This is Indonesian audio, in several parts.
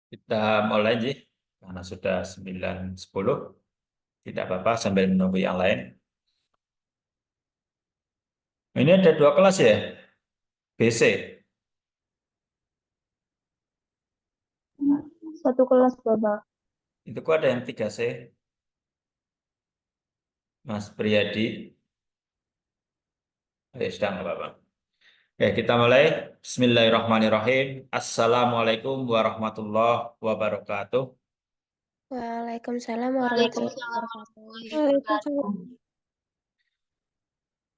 Kita mulai sih, karena sudah 9.10, tidak apa-apa sambil menunggu yang lain. Ini ada 2 kelas ya, BC. Satu kelas, Bapak. Itu kok ada yang 3C, Mas Priyadi. Sudah nggak apa-apa. Oke, kita mulai. Bismillahirrahmanirrahim. Assalamualaikum warahmatullahi wabarakatuh. Waalaikumsalam warahmatullahi Waalaikumsalam wabarakatuh. warahmatullahi wabarakatuh.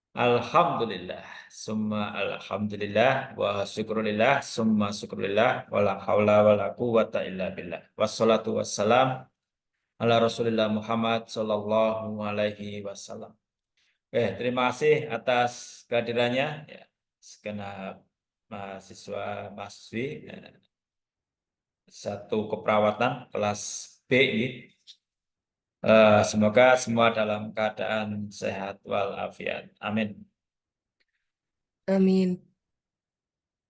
Alhamdulillah, summa alhamdulillah, wa syukurillah, summa syukurillah, wa la hawla wa la quwwata illa billah. Wassalatu wassalam ala Rasulillah Muhammad sallallahu alaihi wasallam. Terima kasih atas kehadirannya ya, segenap mahasiswa mahasiswi satu keperawatan kelas B ini. Semoga semua dalam keadaan sehat walafiat. Amin. Amin.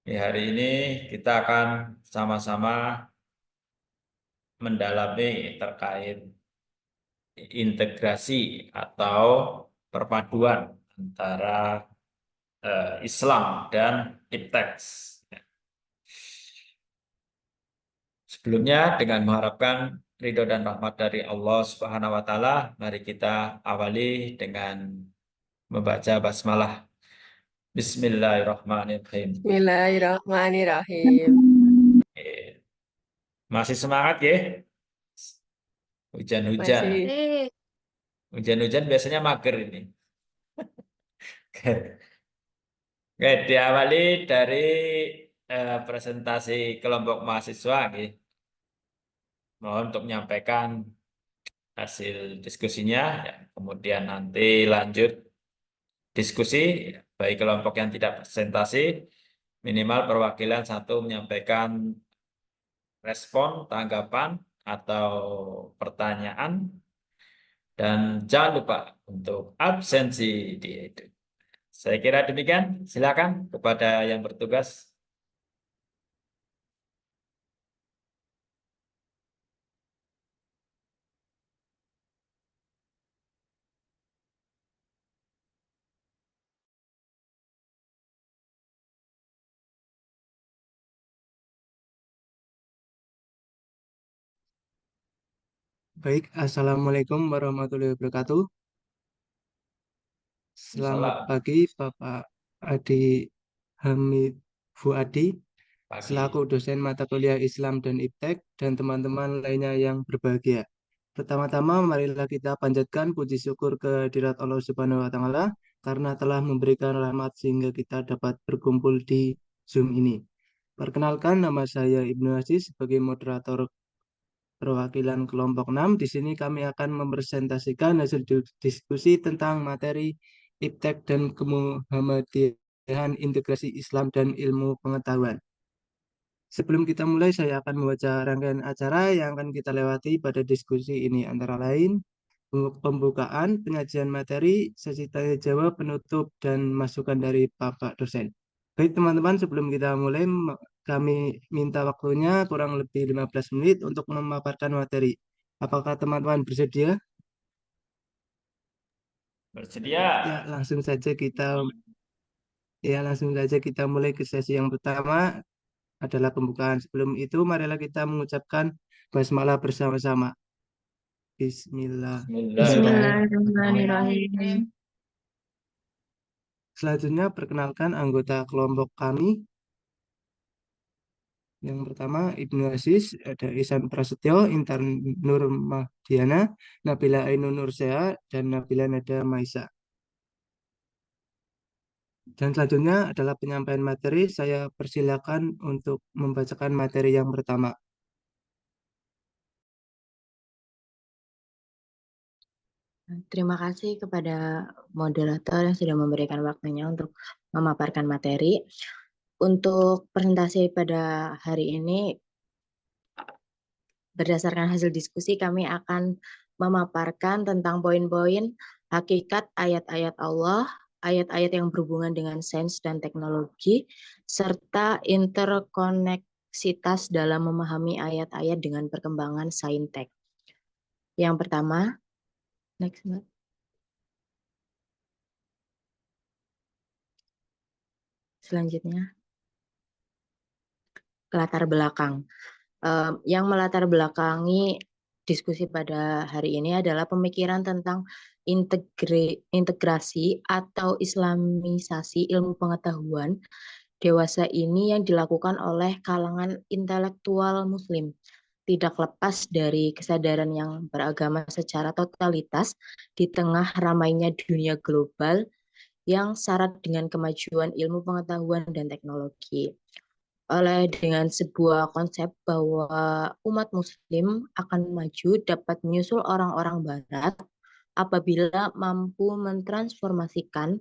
Di hari ini kita akan sama-sama mendalami terkait integrasi atau perpaduan antara Islam dan iptek. Sebelumnya, dengan mengharapkan ridho dan rahmat dari Allah Subhanahu wa Ta'ala, mari kita awali dengan membaca basmalah. Bismillahirrahmanirrahim. Bismillahirrahmanirrahim. Masih semangat ya? Hujan-hujan. Masih. Hujan-hujan biasanya mager ini. Oke, diawali dari presentasi kelompok mahasiswa. Mohon untuk menyampaikan hasil diskusinya, ya. Kemudian nanti lanjut diskusi, bagi kelompok yang tidak presentasi, minimal perwakilan satu menyampaikan respon, tanggapan, atau pertanyaan, dan jangan lupa untuk absensi di itu. Saya kira demikian. Silakan kepada yang bertugas. Baik, Assalamualaikum warahmatullahi wabarakatuh. Selamat pagi, Bapak Adi Hamid Fuadi, selaku dosen mata kuliah Islam dan Iptek, dan teman-teman lainnya yang berbahagia. Pertama-tama, marilah kita panjatkan puji syukur kehadirat Allah Subhanahu wa Ta'ala karena telah memberikan rahmat sehingga kita dapat berkumpul di Zoom ini. Perkenalkan, nama saya Ibnu Aziz sebagai moderator perwakilan kelompok 6. Di sini kami akan mempresentasikan hasil diskusi tentang materi Iptek dan Kemuhamadiyahan Integrasi Islam dan Ilmu Pengetahuan. Sebelum kita mulai, saya akan membaca rangkaian acara yang akan kita lewati pada diskusi ini, antara lain pembukaan, penyajian materi, sesi tanya jawab, penutup, dan masukan dari Bapak dosen. Baik teman-teman, sebelum kita mulai, kami minta waktunya kurang lebih 15 menit untuk memaparkan materi. Apakah teman-teman bersedia? Bersedia. Langsung saja kita mulai ke sesi yang pertama, adalah pembukaan. Sebelum itu, marilah kita mengucapkan basmalah bersama-sama. Bismillahirrahmanirrahim. Selanjutnya, perkenalkan anggota kelompok kami. Yang pertama, Ibnu Aziz, ada Ihsan Prasetyo, Intan Nur Mahdiana, Nabila Ainun Nursea, dan Nabila Nada Maisa. Dan selanjutnya adalah penyampaian materi. Saya persilakan untuk membacakan materi yang pertama. Terima kasih kepada moderator yang sudah memberikan waktunya untuk memaparkan materi. Untuk presentasi pada hari ini, berdasarkan hasil diskusi, kami akan memaparkan tentang poin-poin hakikat ayat-ayat Allah, ayat-ayat yang berhubungan dengan sains dan teknologi, serta interkoneksi kompleksitas dalam memahami ayat-ayat dengan perkembangan saintek. Yang pertama, next, Mbak. Selanjutnya, latar belakang. Yang melatar belakangi diskusi pada hari ini adalah pemikiran tentang integrasi atau islamisasi ilmu pengetahuan dewasa ini yang dilakukan oleh kalangan intelektual muslim, tidak lepas dari kesadaran yang beragama secara totalitas di tengah ramainya dunia global yang syarat dengan kemajuan ilmu pengetahuan dan teknologi. Oleh dengan sebuah konsep bahwa umat muslim akan maju dapat menyusul orang-orang barat apabila mampu mentransformasikan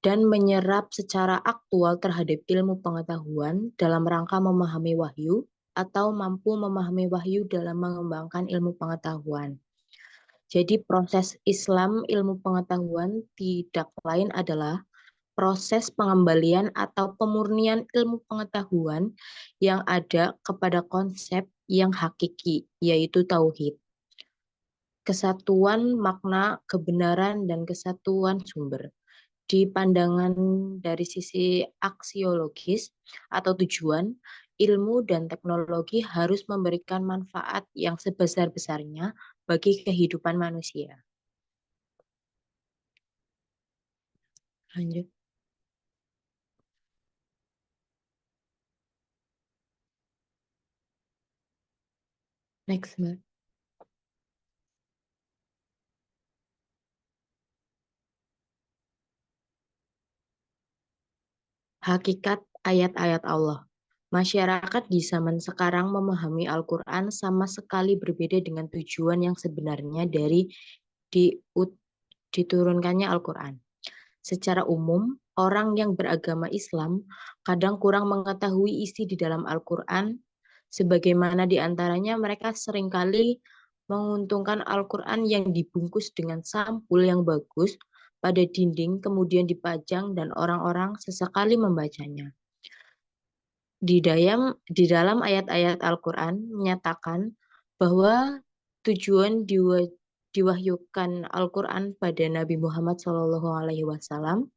dan menyerap secara aktual terhadap ilmu pengetahuan dalam rangka memahami wahyu atau mampu memahami wahyu dalam mengembangkan ilmu pengetahuan. Jadi proses Islam ilmu pengetahuan tidak lain adalah proses pengembalian atau pemurnian ilmu pengetahuan yang ada kepada konsep yang hakiki, yaitu tauhid. Kesatuan makna, kebenaran, dan kesatuan sumber. Di pandangan dari sisi aksiologis atau tujuan, ilmu dan teknologi harus memberikan manfaat yang sebesar-besarnya bagi kehidupan manusia. Lanjut. Next, Mbak. Hakikat ayat-ayat Allah. Masyarakat di zaman sekarang memahami Al-Quran sama sekali berbeda dengan tujuan yang sebenarnya dari diturunkannya Al-Quran. Secara umum, orang yang beragama Islam kadang kurang mengetahui isi di dalam Al-Quran, sebagaimana di antaranya mereka seringkali menguntungkan Al-Quran yang dibungkus dengan sampul yang bagus pada dinding, kemudian dipajang dan orang-orang sesekali membacanya. Di dalam ayat-ayat Al-Quran menyatakan bahwa tujuan diwahyukan Al-Quran pada Nabi Muhammad SAW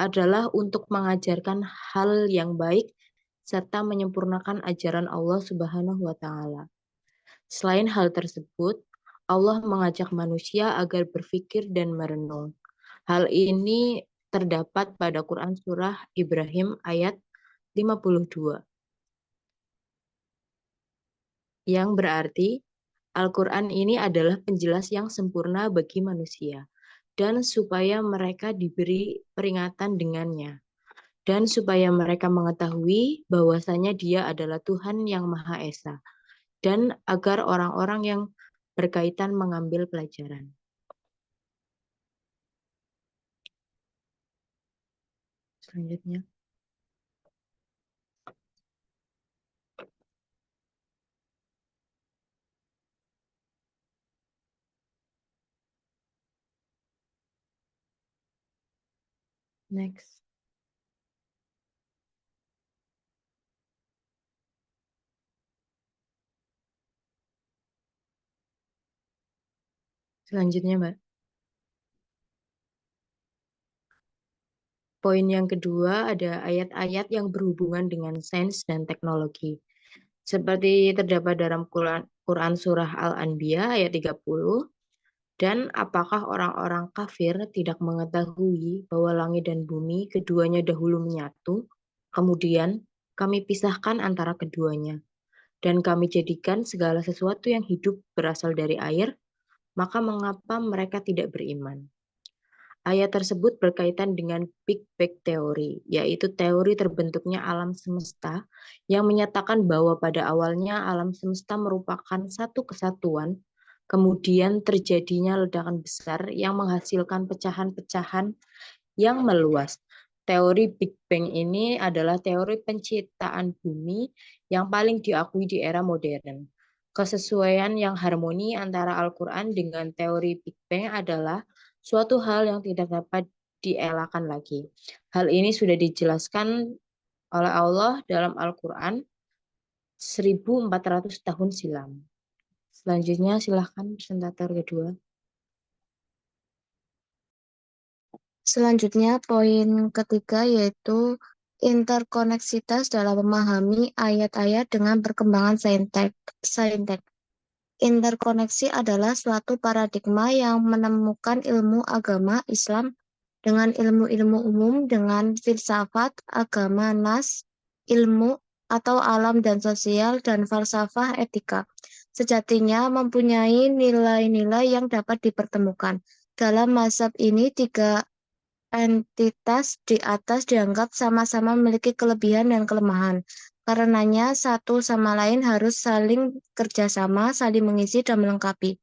adalah untuk mengajarkan hal yang baik serta menyempurnakan ajaran Allah Subhanahu wa Ta'ala. Selain hal tersebut, Allah mengajak manusia agar berpikir dan merenung. Hal ini terdapat pada Quran Surah Ibrahim ayat 52. Yang berarti Al-Quran ini adalah penjelas yang sempurna bagi manusia, dan supaya mereka diberi peringatan dengannya, dan supaya mereka mengetahui bahwasanya Dia adalah Tuhan yang Maha Esa, dan agar orang-orang yang berkaitan mengambil pelajaran. Selanjutnya. Next. Selanjutnya, Mbak. Poin yang kedua ada ayat-ayat yang berhubungan dengan sains dan teknologi. Seperti terdapat dalam Quran Surah Al-Anbiya ayat 30, dan apakah orang-orang kafir tidak mengetahui bahwa langit dan bumi keduanya dahulu menyatu, kemudian kami pisahkan antara keduanya, dan kami jadikan segala sesuatu yang hidup berasal dari air, maka mengapa mereka tidak beriman? Ayat tersebut berkaitan dengan Big Bang Theory, yaitu teori terbentuknya alam semesta yang menyatakan bahwa pada awalnya alam semesta merupakan satu kesatuan, kemudian terjadinya ledakan besar yang menghasilkan pecahan-pecahan yang meluas. Teori Big Bang ini adalah teori penciptaan bumi yang paling diakui di era modern. Kesesuaian yang harmoni antara Al-Quran dengan teori Big Bang adalah suatu hal yang tidak dapat dielakkan lagi. Hal ini sudah dijelaskan oleh Allah dalam Al-Quran 1400 tahun silam. Selanjutnya silahkan presentator kedua. Selanjutnya, poin ketiga yaitu interkoneksitas dalam memahami ayat-ayat dengan perkembangan saintek. Interkoneksi adalah suatu paradigma yang menemukan ilmu agama Islam dengan ilmu-ilmu umum, dengan filsafat, agama, nas, ilmu atau alam dan sosial, dan falsafah etika. Sejatinya mempunyai nilai-nilai yang dapat dipertemukan. Dalam mazhab ini, tiga entitas di atas dianggap sama-sama memiliki kelebihan dan kelemahan. Karenanya, satu sama lain harus saling kerjasama, saling mengisi dan melengkapi.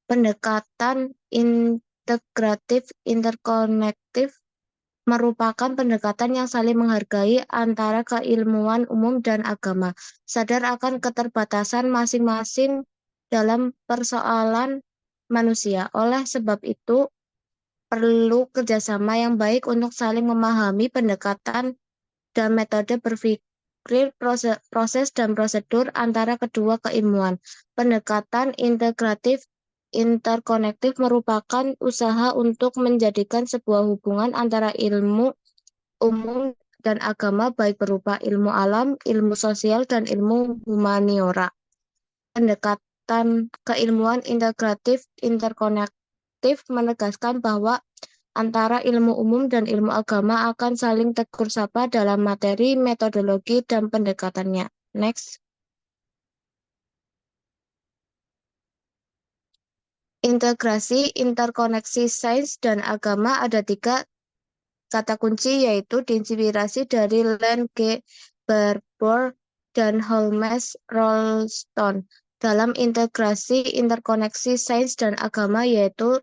Pendekatan integratif interkonektif merupakan pendekatan yang saling menghargai antara keilmuan umum dan agama, sadar akan keterbatasan masing-masing dalam persoalan manusia. Oleh sebab itu, perlu kerjasama yang baik untuk saling memahami pendekatan dan metode berpikir, proses dan prosedur antara kedua keilmuan. Pendekatan integratif interkonektif merupakan usaha untuk menjadikan sebuah hubungan antara ilmu umum dan agama, baik berupa ilmu alam, ilmu sosial, dan ilmu humaniora. Pendekatan keilmuan integratif interkonektif menegaskan bahwa antara ilmu umum dan ilmu agama akan saling tegur sapa dalam materi, metodologi, dan pendekatannya. Next. Integrasi, interkoneksi sains dan agama ada tiga kata kunci, yaitu diinspirasi dari Len G. Barbour dan Holmes Rollston. Dalam integrasi interkoneksi sains dan agama, yaitu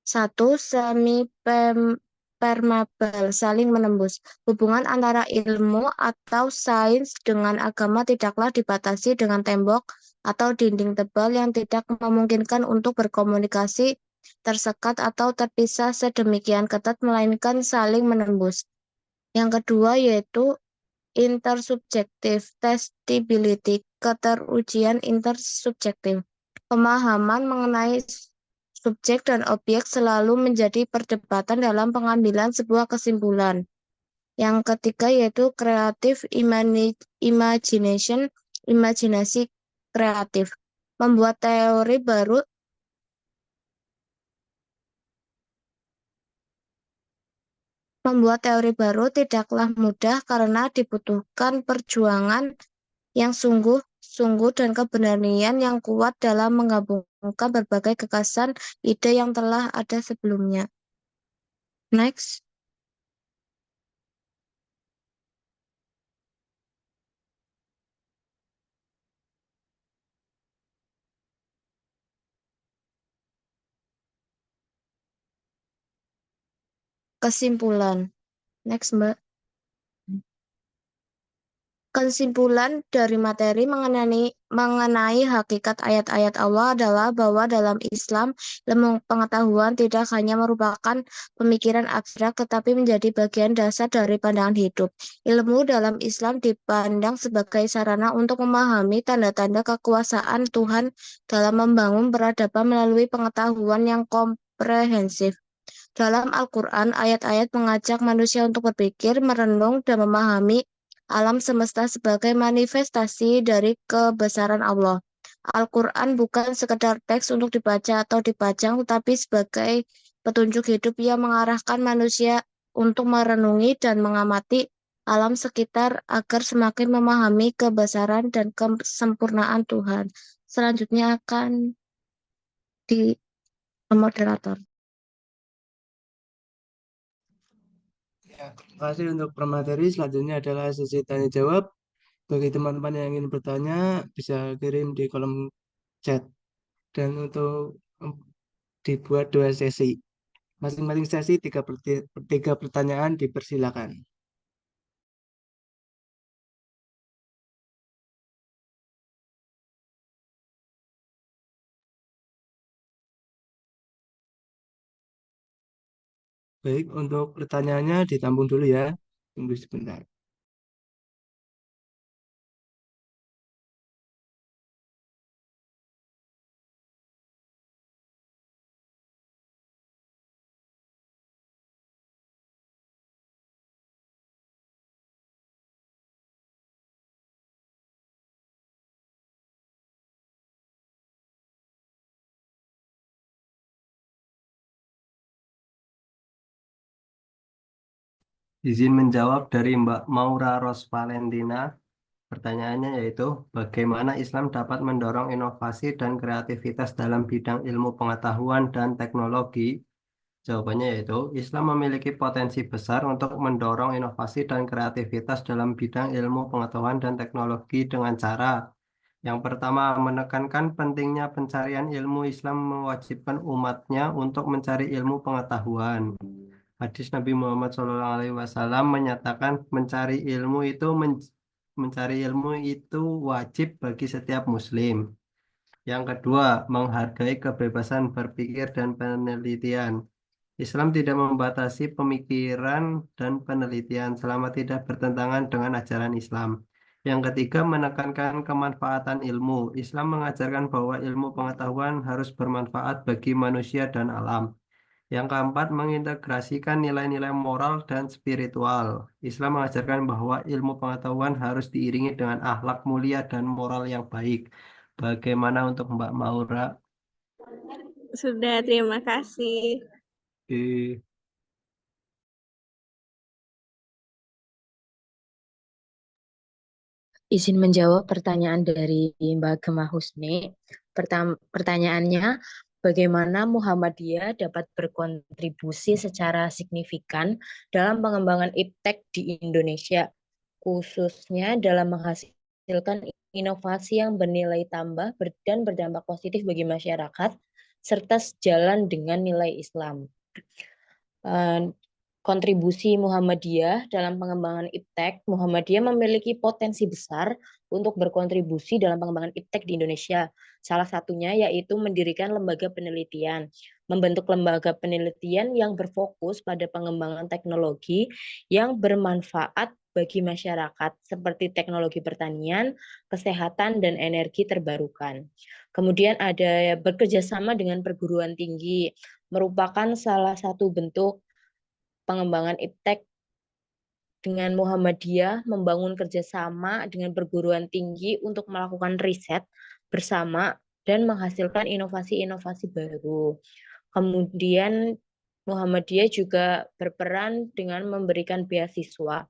satu, semi permeable, saling menembus. Hubungan antara ilmu atau sains dengan agama tidaklah dibatasi dengan tembok atau dinding tebal yang tidak memungkinkan untuk berkomunikasi, tersekat atau terpisah sedemikian ketat, melainkan saling menembus. Yang kedua yaitu intersubjective testability, keterujian intersubjektif. Pemahaman mengenai subjek dan objek selalu menjadi perdebatan dalam pengambilan sebuah kesimpulan. Yang ketiga yaitu creative imagination, imajinasi kreatif. Membuat teori baru tidaklah mudah karena dibutuhkan perjuangan yang sungguh-sungguh dan keberanian yang kuat dalam menggabungkan berbagai gagasan ide yang telah ada sebelumnya. Next. Kesimpulan. Next, Mbak. Kesimpulan dari materi mengenai hakikat ayat-ayat Allah adalah bahwa dalam Islam, ilmu pengetahuan tidak hanya merupakan pemikiran abstrak, tetapi menjadi bagian dasar dari pandangan hidup. Ilmu dalam Islam dipandang sebagai sarana untuk memahami tanda-tanda kekuasaan Tuhan dalam membangun peradaban melalui pengetahuan yang komprehensif. Dalam Al-Quran, ayat-ayat mengajak manusia untuk berpikir, merenung, dan memahami alam semesta sebagai manifestasi dari kebesaran Allah. Al-Quran bukan sekedar teks untuk dibaca atau dipajang, tetapi sebagai petunjuk hidup yang mengarahkan manusia untuk merenungi dan mengamati alam sekitar agar semakin memahami kebesaran dan kesempurnaan Tuhan. Selanjutnya akan di moderator. Ya, terima kasih untuk pemateri. Selanjutnya adalah sesi tanya jawab. Bagi teman-teman yang ingin bertanya, bisa kirim di kolom chat. Dan untuk dibuat 2 sesi. Masing-masing sesi 3 pertanyaan dipersilakan. Baik, untuk pertanyaannya ditampung dulu ya. Tunggu sebentar. Izin menjawab dari Mbak Maura Ros Valentina. Pertanyaannya yaitu, bagaimana Islam dapat mendorong inovasi dan kreativitas dalam bidang ilmu pengetahuan dan teknologi? Jawabannya yaitu, Islam memiliki potensi besar untuk mendorong inovasi dan kreativitas dalam bidang ilmu pengetahuan dan teknologi dengan cara yang pertama, menekankan pentingnya pencarian ilmu. Islam mewajibkan umatnya untuk mencari ilmu pengetahuan. Hadis Nabi Muhammad SAW menyatakan mencari ilmu itu wajib bagi setiap muslim. Yang kedua, menghargai kebebasan berpikir dan penelitian. Islam tidak membatasi pemikiran dan penelitian selama tidak bertentangan dengan ajaran Islam. Yang ketiga, menekankan kemanfaatan ilmu. Islam mengajarkan bahwa ilmu pengetahuan harus bermanfaat bagi manusia dan alam. Yang keempat, mengintegrasikan nilai-nilai moral dan spiritual. Islam mengajarkan bahwa ilmu pengetahuan harus diiringi dengan akhlak mulia dan moral yang baik. Bagaimana untuk Mbak Maura? Sudah, terima kasih. Oke. Izin menjawab pertanyaan dari Mbak Gemma Husni. Pertanyaannya, bagaimana Muhammadiyah dapat berkontribusi secara signifikan dalam pengembangan iptek di Indonesia, khususnya dalam menghasilkan inovasi yang bernilai tambah dan berdampak positif bagi masyarakat, serta sejalan dengan nilai Islam. Kontribusi Muhammadiyah dalam pengembangan iptek, Muhammadiyah memiliki potensi besar untuk berkontribusi dalam pengembangan iptek di Indonesia. Salah satunya yaitu mendirikan lembaga penelitian, membentuk lembaga penelitian yang berfokus pada pengembangan teknologi yang bermanfaat bagi masyarakat seperti teknologi pertanian, kesehatan, dan energi terbarukan. Kemudian ada bekerjasama dengan perguruan tinggi, merupakan salah satu bentuk pengembangan iptek. Dengan Muhammadiyah membangun kerjasama dengan perguruan tinggi untuk melakukan riset bersama dan menghasilkan inovasi-inovasi baru. Kemudian Muhammadiyah juga berperan dengan memberikan beasiswa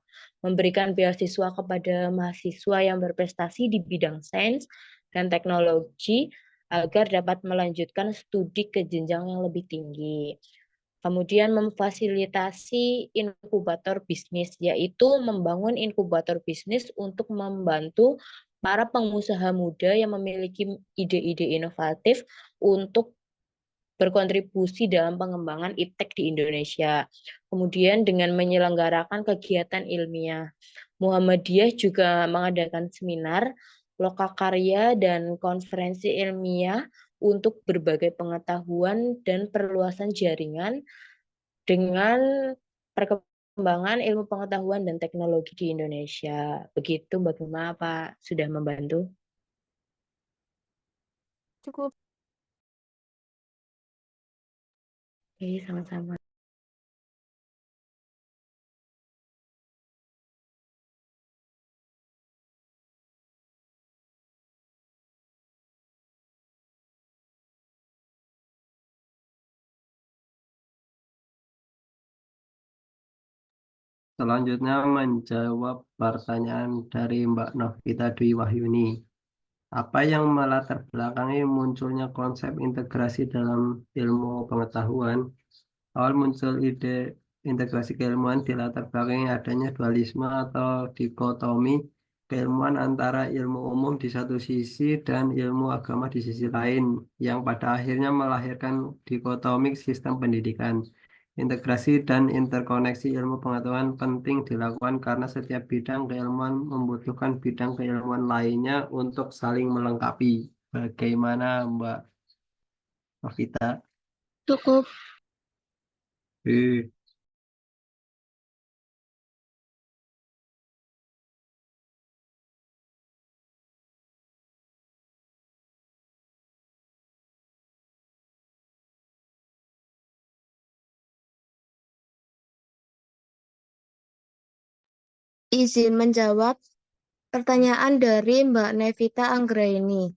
kepada mahasiswa yang berprestasi di bidang sains dan teknologi agar dapat melanjutkan studi ke jenjang yang lebih tinggi. Kemudian memfasilitasi inkubator bisnis, yaitu membangun inkubator bisnis untuk membantu para pengusaha muda yang memiliki ide-ide inovatif untuk berkontribusi dalam pengembangan iptek di Indonesia. Kemudian dengan menyelenggarakan kegiatan ilmiah, Muhammadiyah juga mengadakan seminar, lokakarya, dan konferensi ilmiah untuk berbagai pengetahuan dan perluasan jaringan dengan perkembangan ilmu pengetahuan dan teknologi di Indonesia. Begitu bagaimana Pak sudah membantu? Cukup. Oke, sama-sama. Selanjutnya menjawab pertanyaan dari Mbak Novita Dwi Wahyuni. Apa yang melatar belakangi munculnya konsep integrasi dalam ilmu pengetahuan? Awal muncul ide integrasi keilmuan dilatar belakangi adanya dualisme atau dikotomi keilmuan antara ilmu umum di satu sisi dan ilmu agama di sisi lain, yang pada akhirnya melahirkan dikotomik sistem pendidikan. Integrasi dan interkoneksi ilmu pengetahuan penting dilakukan karena setiap bidang keilmuan membutuhkan bidang keilmuan lainnya untuk saling melengkapi. Bagaimana Mbak Novita? Cukup. Izin menjawab pertanyaan dari Mbak Nevita Anggraini.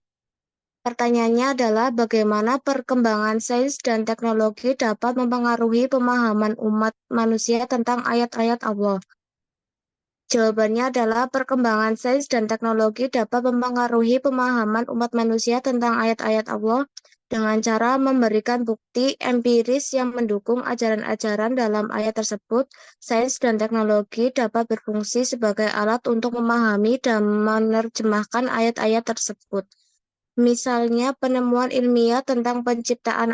Pertanyaannya adalah bagaimana perkembangan sains dan teknologi dapat mempengaruhi pemahaman umat manusia tentang ayat-ayat Allah. Jawabannya adalah perkembangan sains dan teknologi dapat mempengaruhi pemahaman umat manusia tentang ayat-ayat Allah dengan cara memberikan bukti empiris yang mendukung ajaran-ajaran dalam ayat tersebut. Sains dan teknologi dapat berfungsi sebagai alat untuk memahami dan menerjemahkan ayat-ayat tersebut. Misalnya penemuan ilmiah tentang penciptaan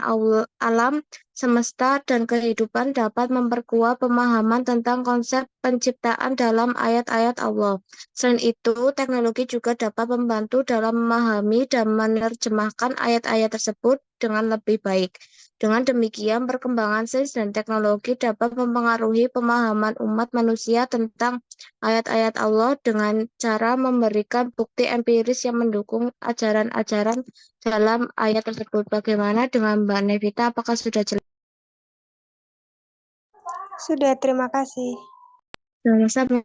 alam semesta dan kehidupan dapat memperkuat pemahaman tentang konsep penciptaan dalam ayat-ayat Allah. Selain itu, teknologi juga dapat membantu dalam memahami dan menerjemahkan ayat-ayat tersebut dengan lebih baik. Dengan demikian, perkembangan sains dan teknologi dapat mempengaruhi pemahaman umat manusia tentang ayat-ayat Allah dengan cara memberikan bukti empiris yang mendukung ajaran-ajaran dalam ayat tersebut. Bagaimana dengan Mbak Nevita? Apakah sudah jelas? Sudah, terima kasih. Sama-sama.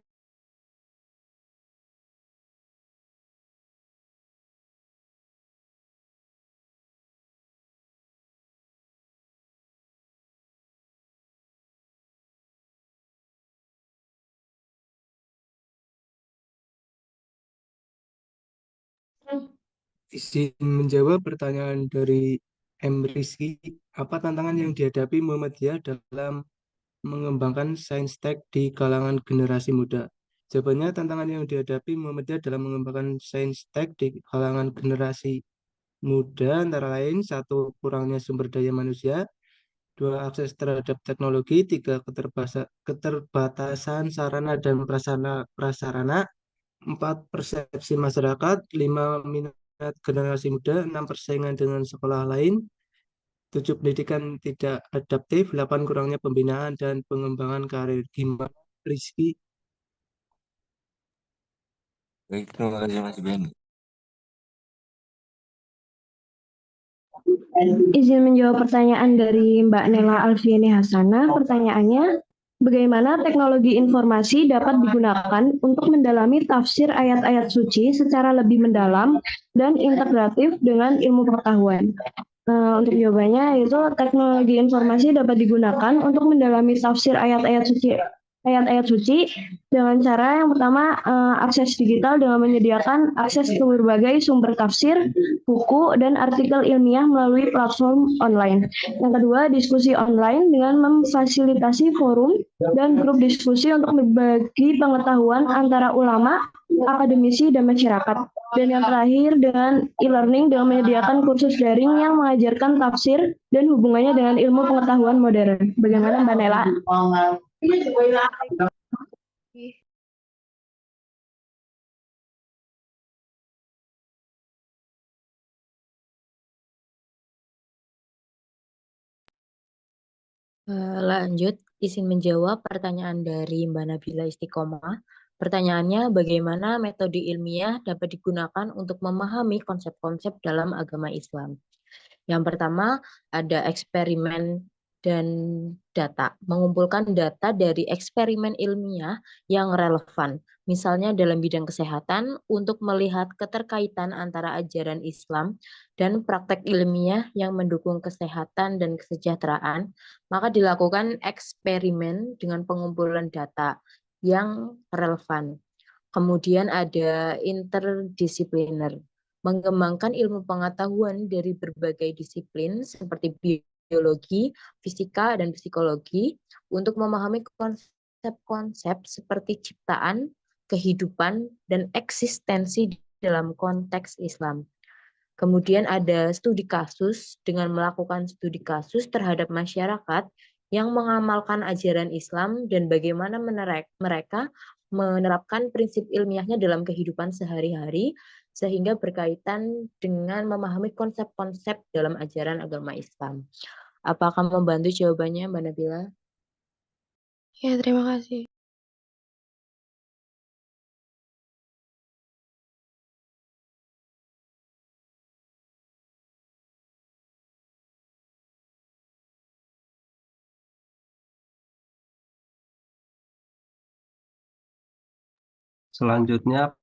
Izin menjawab pertanyaan dari M. Rizky, apa tantangan yang dihadapi Muhammadiyah dalam mengembangkan sains tech di kalangan generasi muda? Jawabannya, tantangan yang dihadapi Muhammadiyah dalam mengembangkan sains tech di kalangan generasi muda antara lain: satu, kurangnya sumber daya manusia; dua, akses terhadap teknologi; tiga, keterbatasan sarana dan prasarana; empat, persepsi masyarakat; lima, minat generasi muda; enam, persaingan dengan sekolah lain; tujuh, pendidikan tidak adaptif; delapan, kurangnya pembinaan dan pengembangan karir. Gimana, Rizky? Baik, terima kasih Mas Ben. Izin menjawab pertanyaan dari Mbak Nela Alfiani Hasanah. Pertanyaannya, bagaimana teknologi informasi dapat digunakan untuk mendalami tafsir ayat-ayat suci secara lebih mendalam dan integratif dengan ilmu pengetahuan? Untuk jawabannya, itu teknologi informasi dapat digunakan untuk mendalami tafsir ayat-ayat suci dengan cara yang pertama, akses digital dengan menyediakan akses ke berbagai sumber tafsir, buku, dan artikel ilmiah melalui platform online. Yang kedua, diskusi online dengan memfasilitasi forum dan grup diskusi untuk berbagi pengetahuan antara ulama, akademisi, dan masyarakat. Dan yang terakhir, dengan e-learning dengan menyediakan kursus daring yang mengajarkan tafsir dan hubungannya dengan ilmu pengetahuan modern. Bagaimana Mbak Nela? Lanjut, izin menjawab pertanyaan dari Mbak Nabila Istiqomah. Pertanyaannya, bagaimana metode ilmiah dapat digunakan untuk memahami konsep-konsep dalam agama Islam? Yang pertama, ada eksperimen dan data. Mengumpulkan data dari eksperimen ilmiah yang relevan. Misalnya dalam bidang kesehatan, untuk melihat keterkaitan antara ajaran Islam dan praktek ilmiah yang mendukung kesehatan dan kesejahteraan, maka dilakukan eksperimen dengan pengumpulan data yang relevan. Kemudian ada interdisipliner, mengembangkan ilmu pengetahuan dari berbagai disiplin seperti biologi, fisika, dan psikologi untuk memahami konsep-konsep seperti ciptaan, kehidupan, dan eksistensi dalam konteks Islam. Kemudian ada studi kasus dengan melakukan studi kasus terhadap masyarakat yang mengamalkan ajaran Islam dan bagaimana mereka menerapkan prinsip ilmiahnya dalam kehidupan sehari-hari sehingga berkaitan dengan memahami konsep-konsep dalam ajaran agama Islam. Apakah membantu jawabannya, Mbak Nabila? Ya, terima kasih. Selanjutnya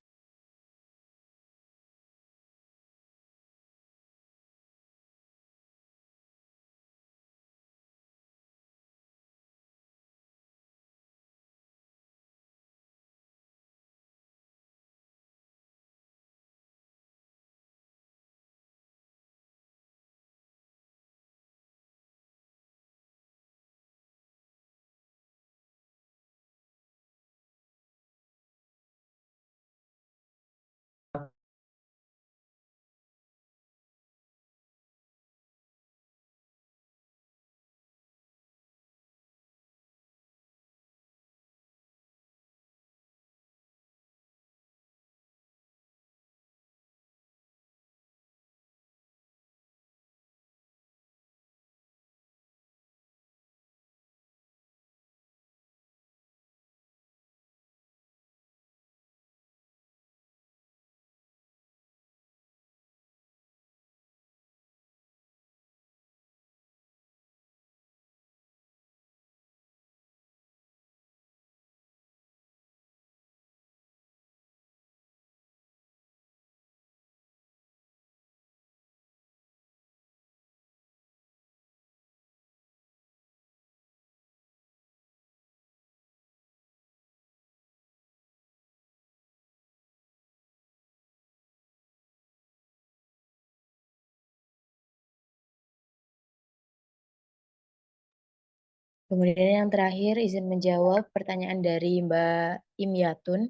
Kemudian yang terakhir izin menjawab pertanyaan dari Mbak Imyatun.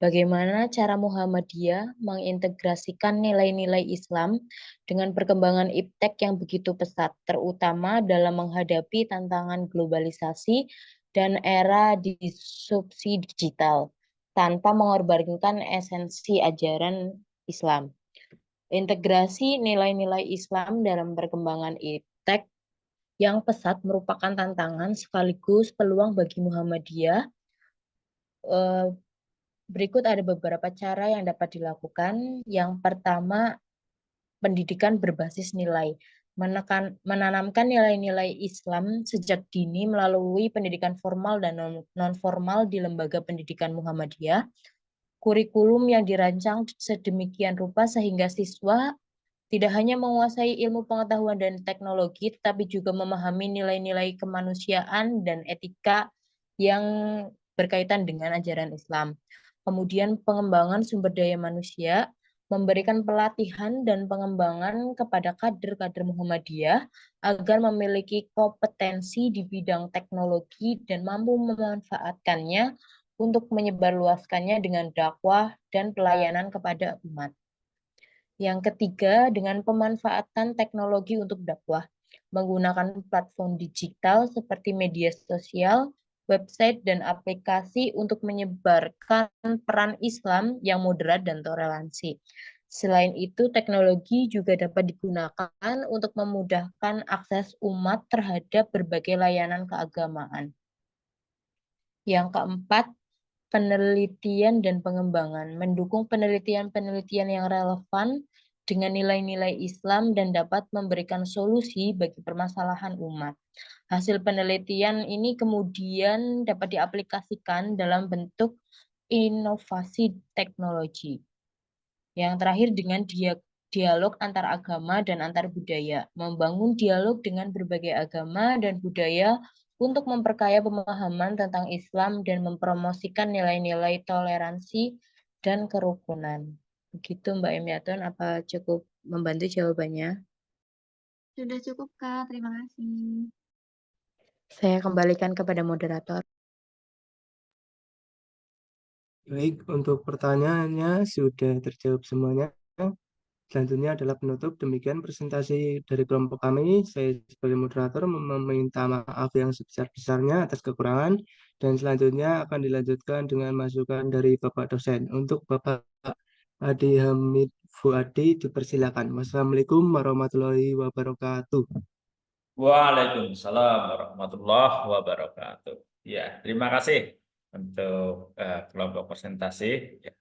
Bagaimana cara Muhammadiyah mengintegrasikan nilai-nilai Islam dengan perkembangan iptek yang begitu pesat, terutama dalam menghadapi tantangan globalisasi dan era disrupsi digital, tanpa mengorbankan esensi ajaran Islam. Integrasi nilai-nilai Islam dalam perkembangan iptek yang pesat merupakan tantangan sekaligus peluang bagi Muhammadiyah. Berikut ada beberapa cara yang dapat dilakukan. Yang pertama, pendidikan berbasis nilai. Menanamkan nilai-nilai Islam sejak dini melalui pendidikan formal dan non-formal di lembaga pendidikan Muhammadiyah. Kurikulum yang dirancang sedemikian rupa sehingga siswa tidak hanya menguasai ilmu pengetahuan dan teknologi, tetapi juga memahami nilai-nilai kemanusiaan dan etika yang berkaitan dengan ajaran Islam. Kemudian pengembangan sumber daya manusia, memberikan pelatihan dan pengembangan kepada kader-kader Muhammadiyah agar memiliki kompetensi di bidang teknologi dan mampu memanfaatkannya untuk menyebarluaskannya dengan dakwah dan pelayanan kepada umat. Yang ketiga, dengan pemanfaatan teknologi untuk dakwah, menggunakan platform digital seperti media sosial, website, dan aplikasi untuk menyebarkan peran Islam yang moderat dan toleransi. Selain itu, teknologi juga dapat digunakan untuk memudahkan akses umat terhadap berbagai layanan keagamaan. Yang keempat, penelitian dan pengembangan, mendukung penelitian-penelitian yang relevan dengan nilai-nilai Islam dan dapat memberikan solusi bagi permasalahan umat. Hasil penelitian ini kemudian dapat diaplikasikan dalam bentuk inovasi teknologi. Yang terakhir, dengan dialog antar agama dan antar budaya, membangun dialog dengan berbagai agama dan budaya untuk memperkaya pemahaman tentang Islam dan mempromosikan nilai-nilai toleransi dan kerukunan. Begitu Mbak Imyatun, apa cukup membantu jawabannya? Sudah cukup, Kak. Terima kasih. Saya kembalikan kepada moderator. Baik, untuk pertanyaannya sudah terjawab semuanya. Selanjutnya adalah penutup. Demikian presentasi dari kelompok kami. Saya sebagai moderator meminta maaf yang sebesar-besarnya atas kekurangan. Dan selanjutnya akan dilanjutkan dengan masukan dari Bapak dosen. Untuk Bapak Adi Hamid Fuadi dipersilakan. Wassalamualaikum warahmatullahi wabarakatuh. Waalaikumsalam warahmatullahi wabarakatuh. Ya, terima kasih untuk kelompok presentasi. Ya,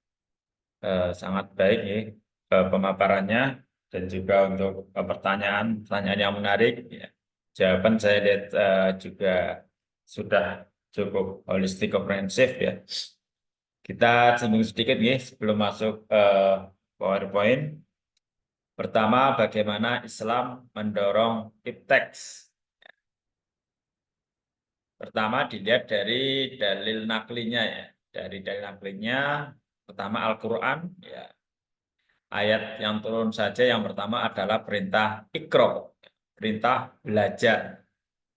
sangat baik ya pemaparannya dan juga untuk pertanyaan yang menarik. Ya. Jawaban saya lihat juga sudah cukup holistik komprehensif ya. Kita singgung sedikit nih sebelum masuk PowerPoint. Pertama, bagaimana Islam mendorong iptek. Pertama dilihat dari dalil naklinya ya. Dari dalil naklinya, pertama Al-Quran ya. Ayat yang turun saja yang pertama adalah perintah Iqra, perintah belajar.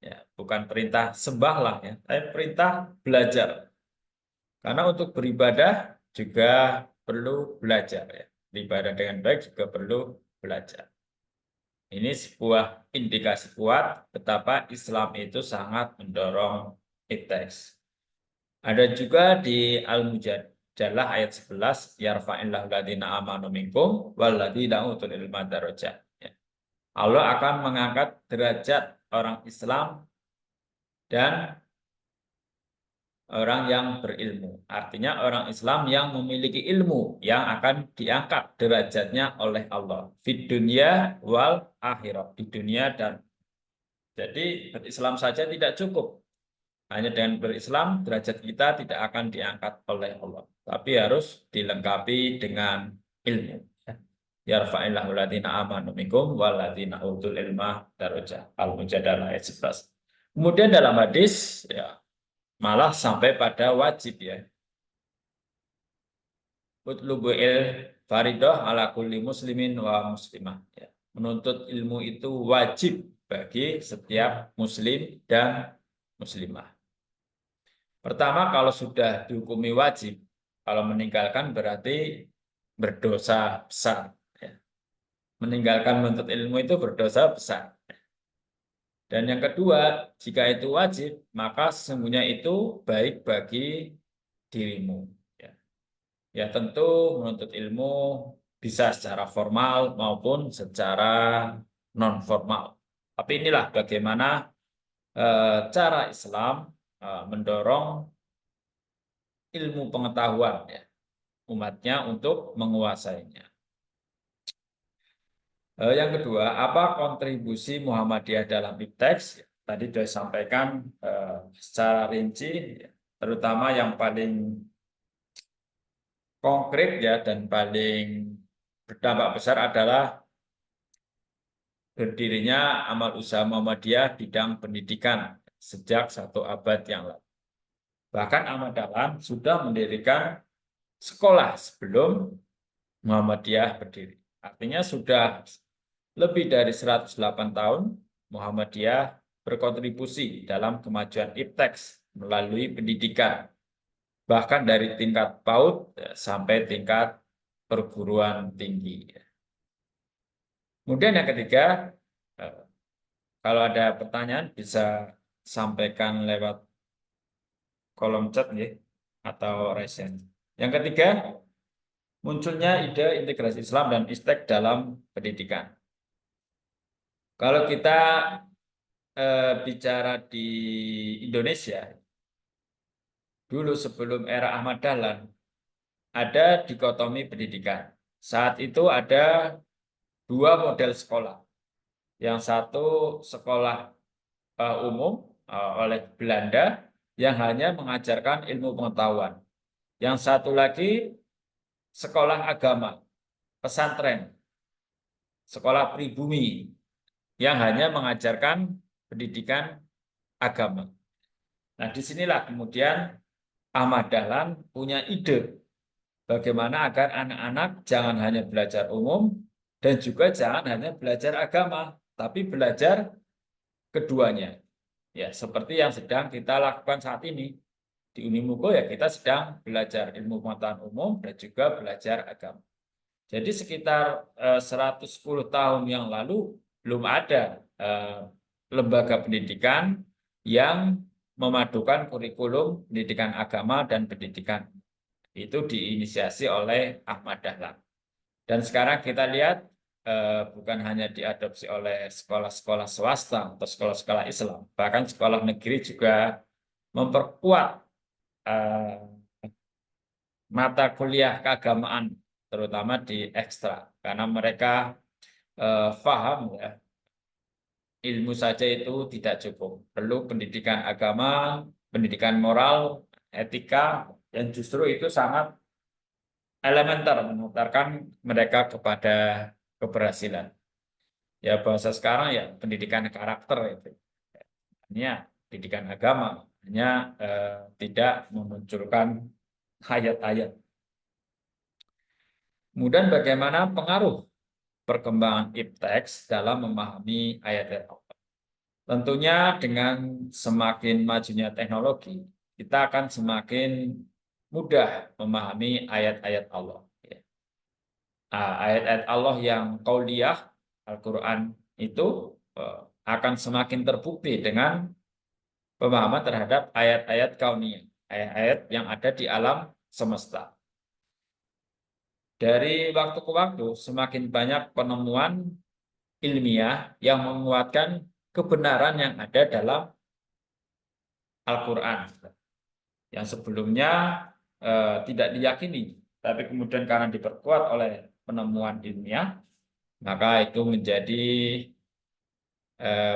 Ya, bukan perintah sembahlah ya, tapi perintah belajar. Karena untuk beribadah juga perlu belajar ya. Beribadah dengan baik juga perlu belajar. Ini sebuah indikasi kuat betapa Islam itu sangat mendorong iptek. Ada juga di Al-Mujadalah ayat 11, yarfa'illahu alladziina aamanu minkum walladziina utul ilma darajat. Allah akan mengangkat derajat orang Islam dan orang yang berilmu. Artinya orang Islam yang memiliki ilmu yang akan diangkat derajatnya oleh Allah. Fid dunya wal akhirat. Di dunia dan jadi berislam saja tidak cukup. Hanya dengan berislam derajat kita tidak akan diangkat oleh Allah. Tapi harus dilengkapi dengan ilmu. Yarfa'illahu alladziina aamanu minkum walladziina utul ilma darajat. Al-Mujadalah ayat 11. Kemudian dalam hadis ya malah sampai pada wajib ya. Utlubu'il faridah ala kulli muslimin wa muslimah. Ya. Menuntut ilmu itu wajib bagi setiap muslim dan muslimah. Pertama, kalau sudah dihukumi wajib, kalau meninggalkan berarti berdosa besar. Ya. Meninggalkan menuntut ilmu itu berdosa besar. Dan yang kedua, jika itu wajib, maka sesungguhnya itu baik bagi dirimu. Ya. Ya tentu menuntut ilmu bisa secara formal maupun secara non formal. Tapi inilah bagaimana cara Islam mendorong ilmu pengetahuan ya, umatnya untuk menguasainya. Yang kedua, apa kontribusi Muhammadiyah dalam IPTEX? Tadi sudah disampaikan secara rinci, terutama yang paling konkret ya dan paling berdampak besar adalah berdirinya amal usaha Muhammadiyah bidang pendidikan sejak 1 abad yang lalu. Bahkan Ahmad Dahlan sudah mendirikan sekolah sebelum Muhammadiyah berdiri. Artinya sudah lebih dari 108 tahun Muhammadiyah berkontribusi dalam kemajuan IPTEX melalui pendidikan. Bahkan dari tingkat PAUD sampai tingkat perguruan tinggi. Kemudian yang ketiga, kalau ada pertanyaan bisa sampaikan lewat kolom chat ya, atau raise hand. Yang ketiga, munculnya ide integrasi Islam dan ISTEK dalam pendidikan. Kalau kita bicara di Indonesia, dulu sebelum era Ahmad Dahlan, ada dikotomi pendidikan. Saat itu ada 2 model sekolah. Yang satu sekolah umum oleh Belanda yang hanya mengajarkan ilmu pengetahuan. Yang satu lagi sekolah agama, pesantren, sekolah pribumi yang hanya mengajarkan pendidikan agama. Nah, disinilah kemudian Ahmad Dahlan punya ide bagaimana agar anak-anak jangan hanya belajar umum dan juga jangan hanya belajar agama, tapi belajar keduanya. Ya, seperti yang sedang kita lakukan saat ini. Di Unimuko ya kita sedang belajar ilmu pengetahuan umum dan juga belajar agama. Jadi sekitar 110 tahun yang lalu belum ada lembaga pendidikan yang memadukan kurikulum pendidikan agama dan pendidikan. Itu diinisiasi oleh Ahmad Dahlan. Dan sekarang kita lihat bukan hanya diadopsi oleh sekolah-sekolah swasta atau sekolah-sekolah Islam, bahkan sekolah negeri juga memperkuat mata kuliah keagamaan, terutama di ekstra, karena mereka paham ya, ilmu saja itu tidak cukup, perlu pendidikan agama, pendidikan moral, etika, dan justru itu sangat elementer mengantarkan mereka kepada keberhasilan. Ya bahasa sekarang ya pendidikan karakter itu. Hanya pendidikan agama, hanya tidak memunculkan ayat-ayat. Kemudian bagaimana pengaruh perkembangan IPTEX dalam memahami ayat-ayat Allah? Tentunya dengan semakin majunya teknologi, kita akan semakin mudah memahami ayat-ayat Allah. Ayat-ayat Allah yang qauliyah, Al-Quran itu akan semakin terbukti dengan pemahaman terhadap ayat-ayat kauniyah, ayat-ayat yang ada di alam semesta. Dari waktu ke waktu semakin banyak penemuan ilmiah yang menguatkan kebenaran yang ada dalam Al-Quran. Yang sebelumnya tidak diyakini, tapi kemudian karena diperkuat oleh penemuan ilmiah, maka itu menjadi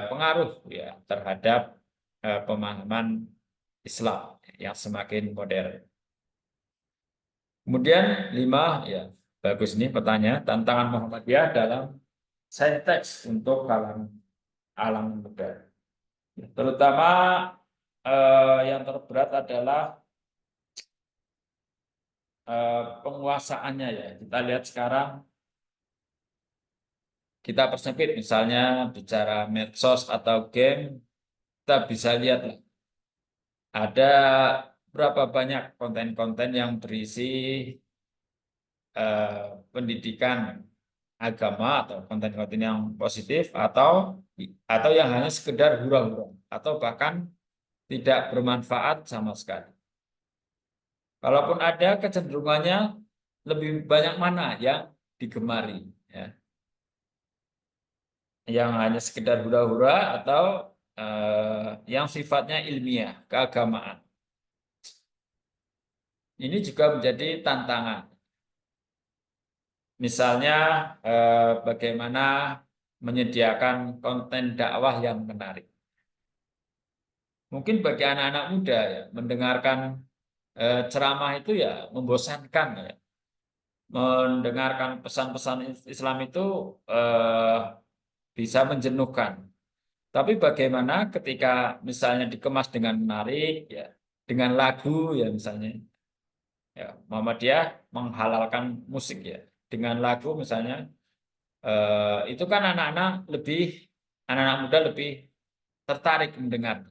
pengaruh ya terhadap pemahaman Islam yang semakin modern. Kemudian 5, ya bagus nih pertanyaan, tantangan Muhammadiyah dalam saintek untuk alam muda. Terutama yang terberat adalah penguasaannya ya. Kita lihat sekarang, kita persempit misalnya bicara medsos atau game, kita bisa lihat ada berapa banyak konten-konten yang berisi pendidikan agama atau konten-konten yang positif atau yang hanya sekedar hura-hura atau bahkan tidak bermanfaat sama sekali. Kalaupun ada, kecenderungannya lebih banyak mana yang digemari, ya. Yang hanya sekedar hura-hura atau yang sifatnya ilmiah, keagamaan. Ini juga menjadi tantangan. Misalnya bagaimana menyediakan konten dakwah yang menarik. Mungkin bagi anak-anak muda ya, mendengarkan ceramah itu ya membosankan ya. Mendengarkan pesan-pesan Islam itu bisa menjenuhkan. Tapi bagaimana ketika misalnya dikemas dengan menarik ya, dengan lagu ya misalnya. Ya, Muhammadiyah menghalalkan musik ya. Dengan lagu misalnya itu kan anak-anak muda lebih tertarik mendengar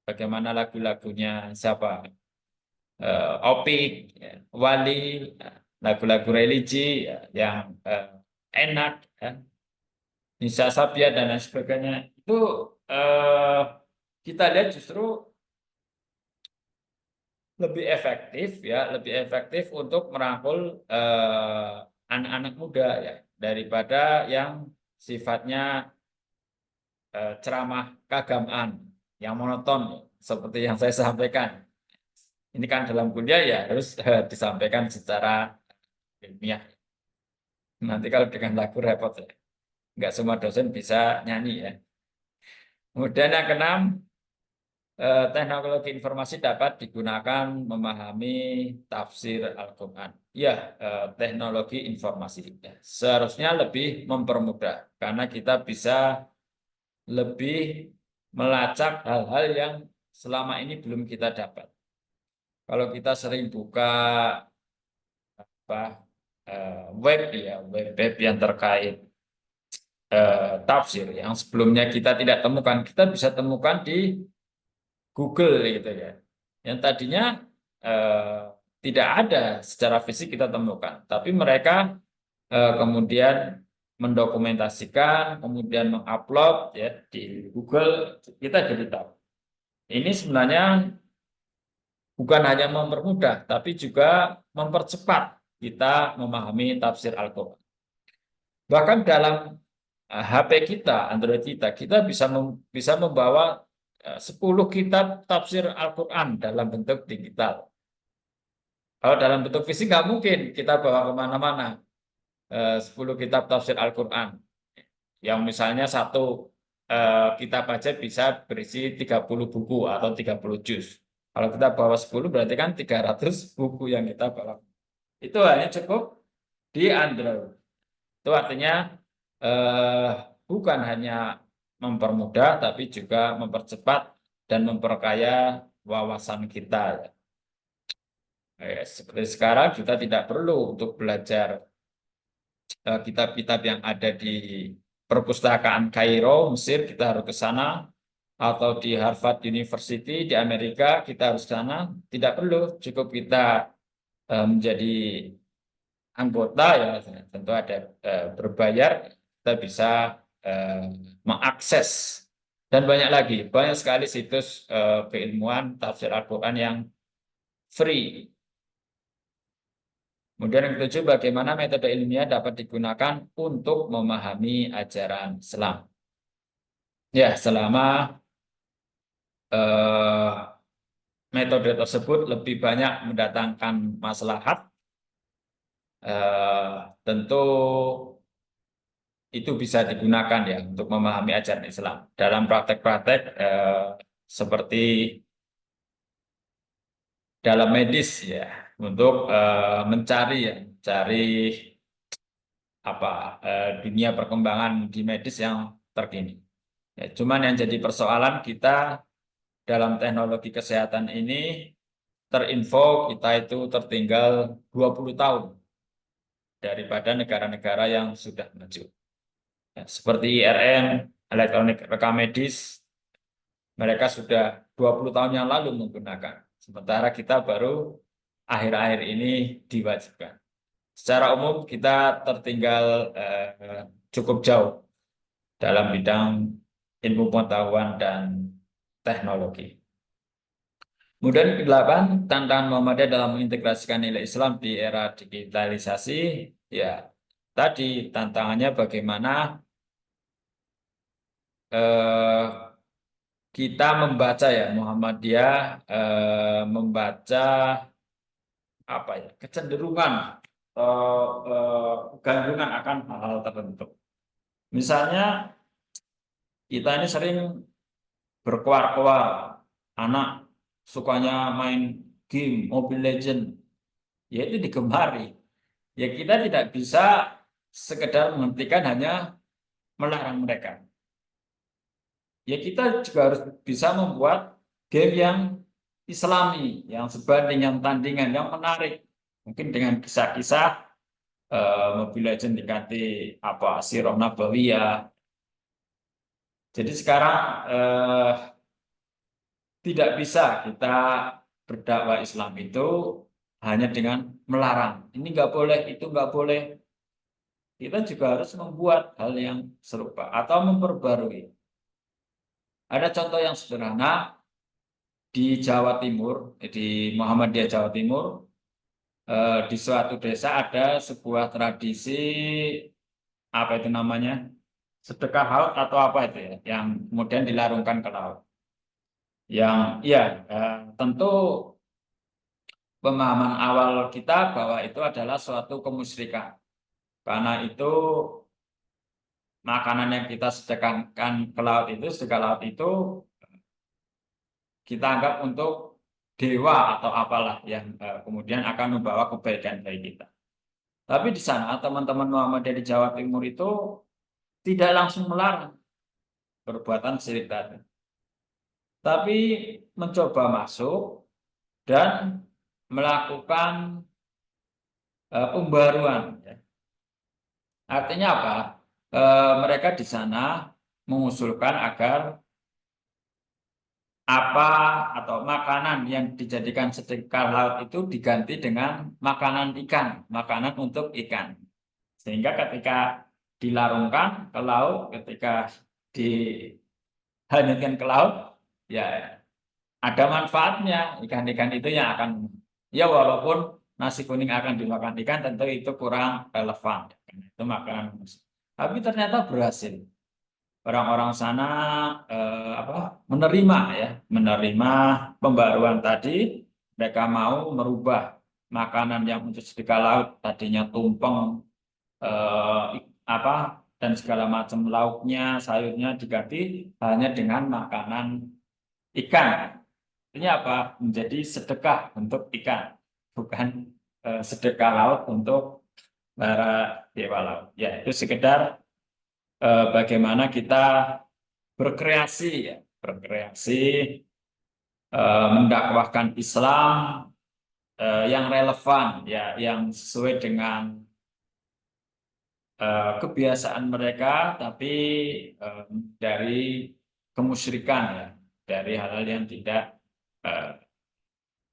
bagaimana lagu-lagunya siapa Opik, ya, Wali, lagu-lagu religi ya, yang enak, ya. Nisa Sabya dan lain sebagainya. Itu kita lihat justru lebih efektif untuk merangkul anak-anak muda ya daripada yang sifatnya ceramah keagamaan yang monoton seperti yang saya sampaikan. Ini kan dalam kuliah ya harus disampaikan secara ilmiah. Nanti kalau dengan lagu repot ya. Nggak semua dosen bisa nyanyi ya. Kemudian yang keenam, teknologi informasi dapat digunakan memahami tafsir Al-Quran. Ya, teknologi informasi ya. Seharusnya lebih mempermudah karena kita bisa lebih melacak hal-hal yang selama ini belum kita dapat. Kalau kita sering buka web yang terkait tafsir yang sebelumnya kita tidak temukan, kita bisa temukan di Google gitu ya. Yang tadinya tidak ada secara fisik kita temukan, tapi mereka kemudian mendokumentasikan, kemudian mengupload ya di Google, kita jadi tahu. Ini sebenarnya bukan hanya mempermudah, tapi juga mempercepat kita memahami tafsir Al-Quran. Bahkan dalam HP kita, Android kita bisa membawa 10 kitab tafsir Al-Quran dalam bentuk digital. Kalau dalam bentuk fisik nggak mungkin kita bawa kemana-mana 10 kitab tafsir Al-Quran. Yang misalnya satu kitab aja bisa berisi 30 buku atau 30 juz. Kalau kita bawa 10 berarti kan 300 buku yang kita bawa. Itu hanya cukup di Android. Itu artinya bukan hanya mempermudah, tapi juga mempercepat dan memperkaya wawasan kita. Seperti sekarang kita tidak perlu untuk belajar kitab-kitab yang ada di perpustakaan Kairo, Mesir, kita harus ke sana, atau di Harvard University di Amerika, kita harus ke sana. Tidak perlu, cukup kita menjadi anggota ya, tentu ada berbayar, kita bisa mengakses dan banyak sekali situs keilmuan tafsir Al-Quran yang free. Kemudian yang ketujuh, bagaimana metode ilmiah dapat digunakan untuk memahami ajaran Islam. Ya, selama metode tersebut lebih banyak mendatangkan maslahat, tentu itu bisa digunakan ya untuk memahami ajaran Islam dalam praktek-praktek seperti dalam medis ya, untuk mencari dunia perkembangan di medis yang terkini. Ya, cuman yang jadi persoalan kita dalam teknologi kesehatan ini terinfo kita itu tertinggal 20 tahun daripada negara-negara yang sudah maju. Ya, seperti IRM, elektronik rekam medis, mereka sudah 20 tahun yang lalu menggunakan. Sementara kita baru akhir-akhir ini diwajibkan. Secara umum kita tertinggal cukup jauh dalam bidang ilmu pengetahuan dan teknologi. Kemudian ke-8, tantangan Muhammadiyah dalam mengintegrasikan nilai Islam di era digitalisasi. Ya, tadi tantangannya bagaimana kita membaca ya, Muhammadiyah membaca apa ya, kecenderungan atau kegantungan akan hal-hal tertentu. Misalnya kita ini sering berkuar-kuar, anak sukanya main game Mobile Legend, ya itu digemari. Ya kita tidak bisa sekedar menghentikan hanya melarang mereka. Ya kita juga harus bisa membuat game yang Islami, yang sebanding, yang tandingan, yang menarik. Mungkin dengan kisah-kisah Mobile Legends diganti apa Sirah Nabawiyah. Jadi sekarang tidak bisa kita berdakwah Islam itu hanya dengan melarang. Ini nggak boleh, itu nggak boleh. Kita juga harus membuat hal yang serupa atau memperbarui. Ada contoh yang sederhana di Jawa Timur, di Muhammadiyah Jawa Timur, di suatu desa ada sebuah tradisi apa itu namanya, sedekah laut atau apa itu ya, yang kemudian dilarungkan ke laut. Yang ya tentu pemahaman awal kita bahwa itu adalah suatu kemusyrikan, karena itu makanan yang kita sedekahkan ke laut itu, sedekah laut itu kita anggap untuk dewa atau apalah yang kemudian akan membawa kebaikan bagi kita. Tapi di sana teman-teman Muhammadiyah di Jawa Timur itu tidak langsung melarang perbuatan syirik tadi, tapi mencoba masuk dan melakukan pembaruan. Artinya apa? Mereka di sana mengusulkan agar apa atau makanan yang dijadikan sedekah laut itu diganti dengan makanan ikan, makanan untuk ikan. Sehingga ketika dilarungkan ke laut, ketika dihanyutkan ke laut, ya ada manfaatnya. Ikan-ikan itu yang akan, ya walaupun nasi kuning akan dimakan ikan, tentu itu kurang relevan. Itu makanan. Tapi ternyata berhasil. Orang-orang sana menerima pembaruan tadi. Mereka mau merubah makanan yang untuk sedekah laut tadinya tumpeng dan segala macam lauknya, sayurnya diganti hanya dengan makanan ikan. Artinya apa? Menjadi sedekah untuk ikan, bukan sedekah laut untuk para dewa laut. Ya, itu sekedar bagaimana kita berkreasi, mendakwahkan Islam yang relevan, ya, yang sesuai dengan kebiasaan mereka, tapi dari kemusyrikan, ya, dari hal-hal yang tidak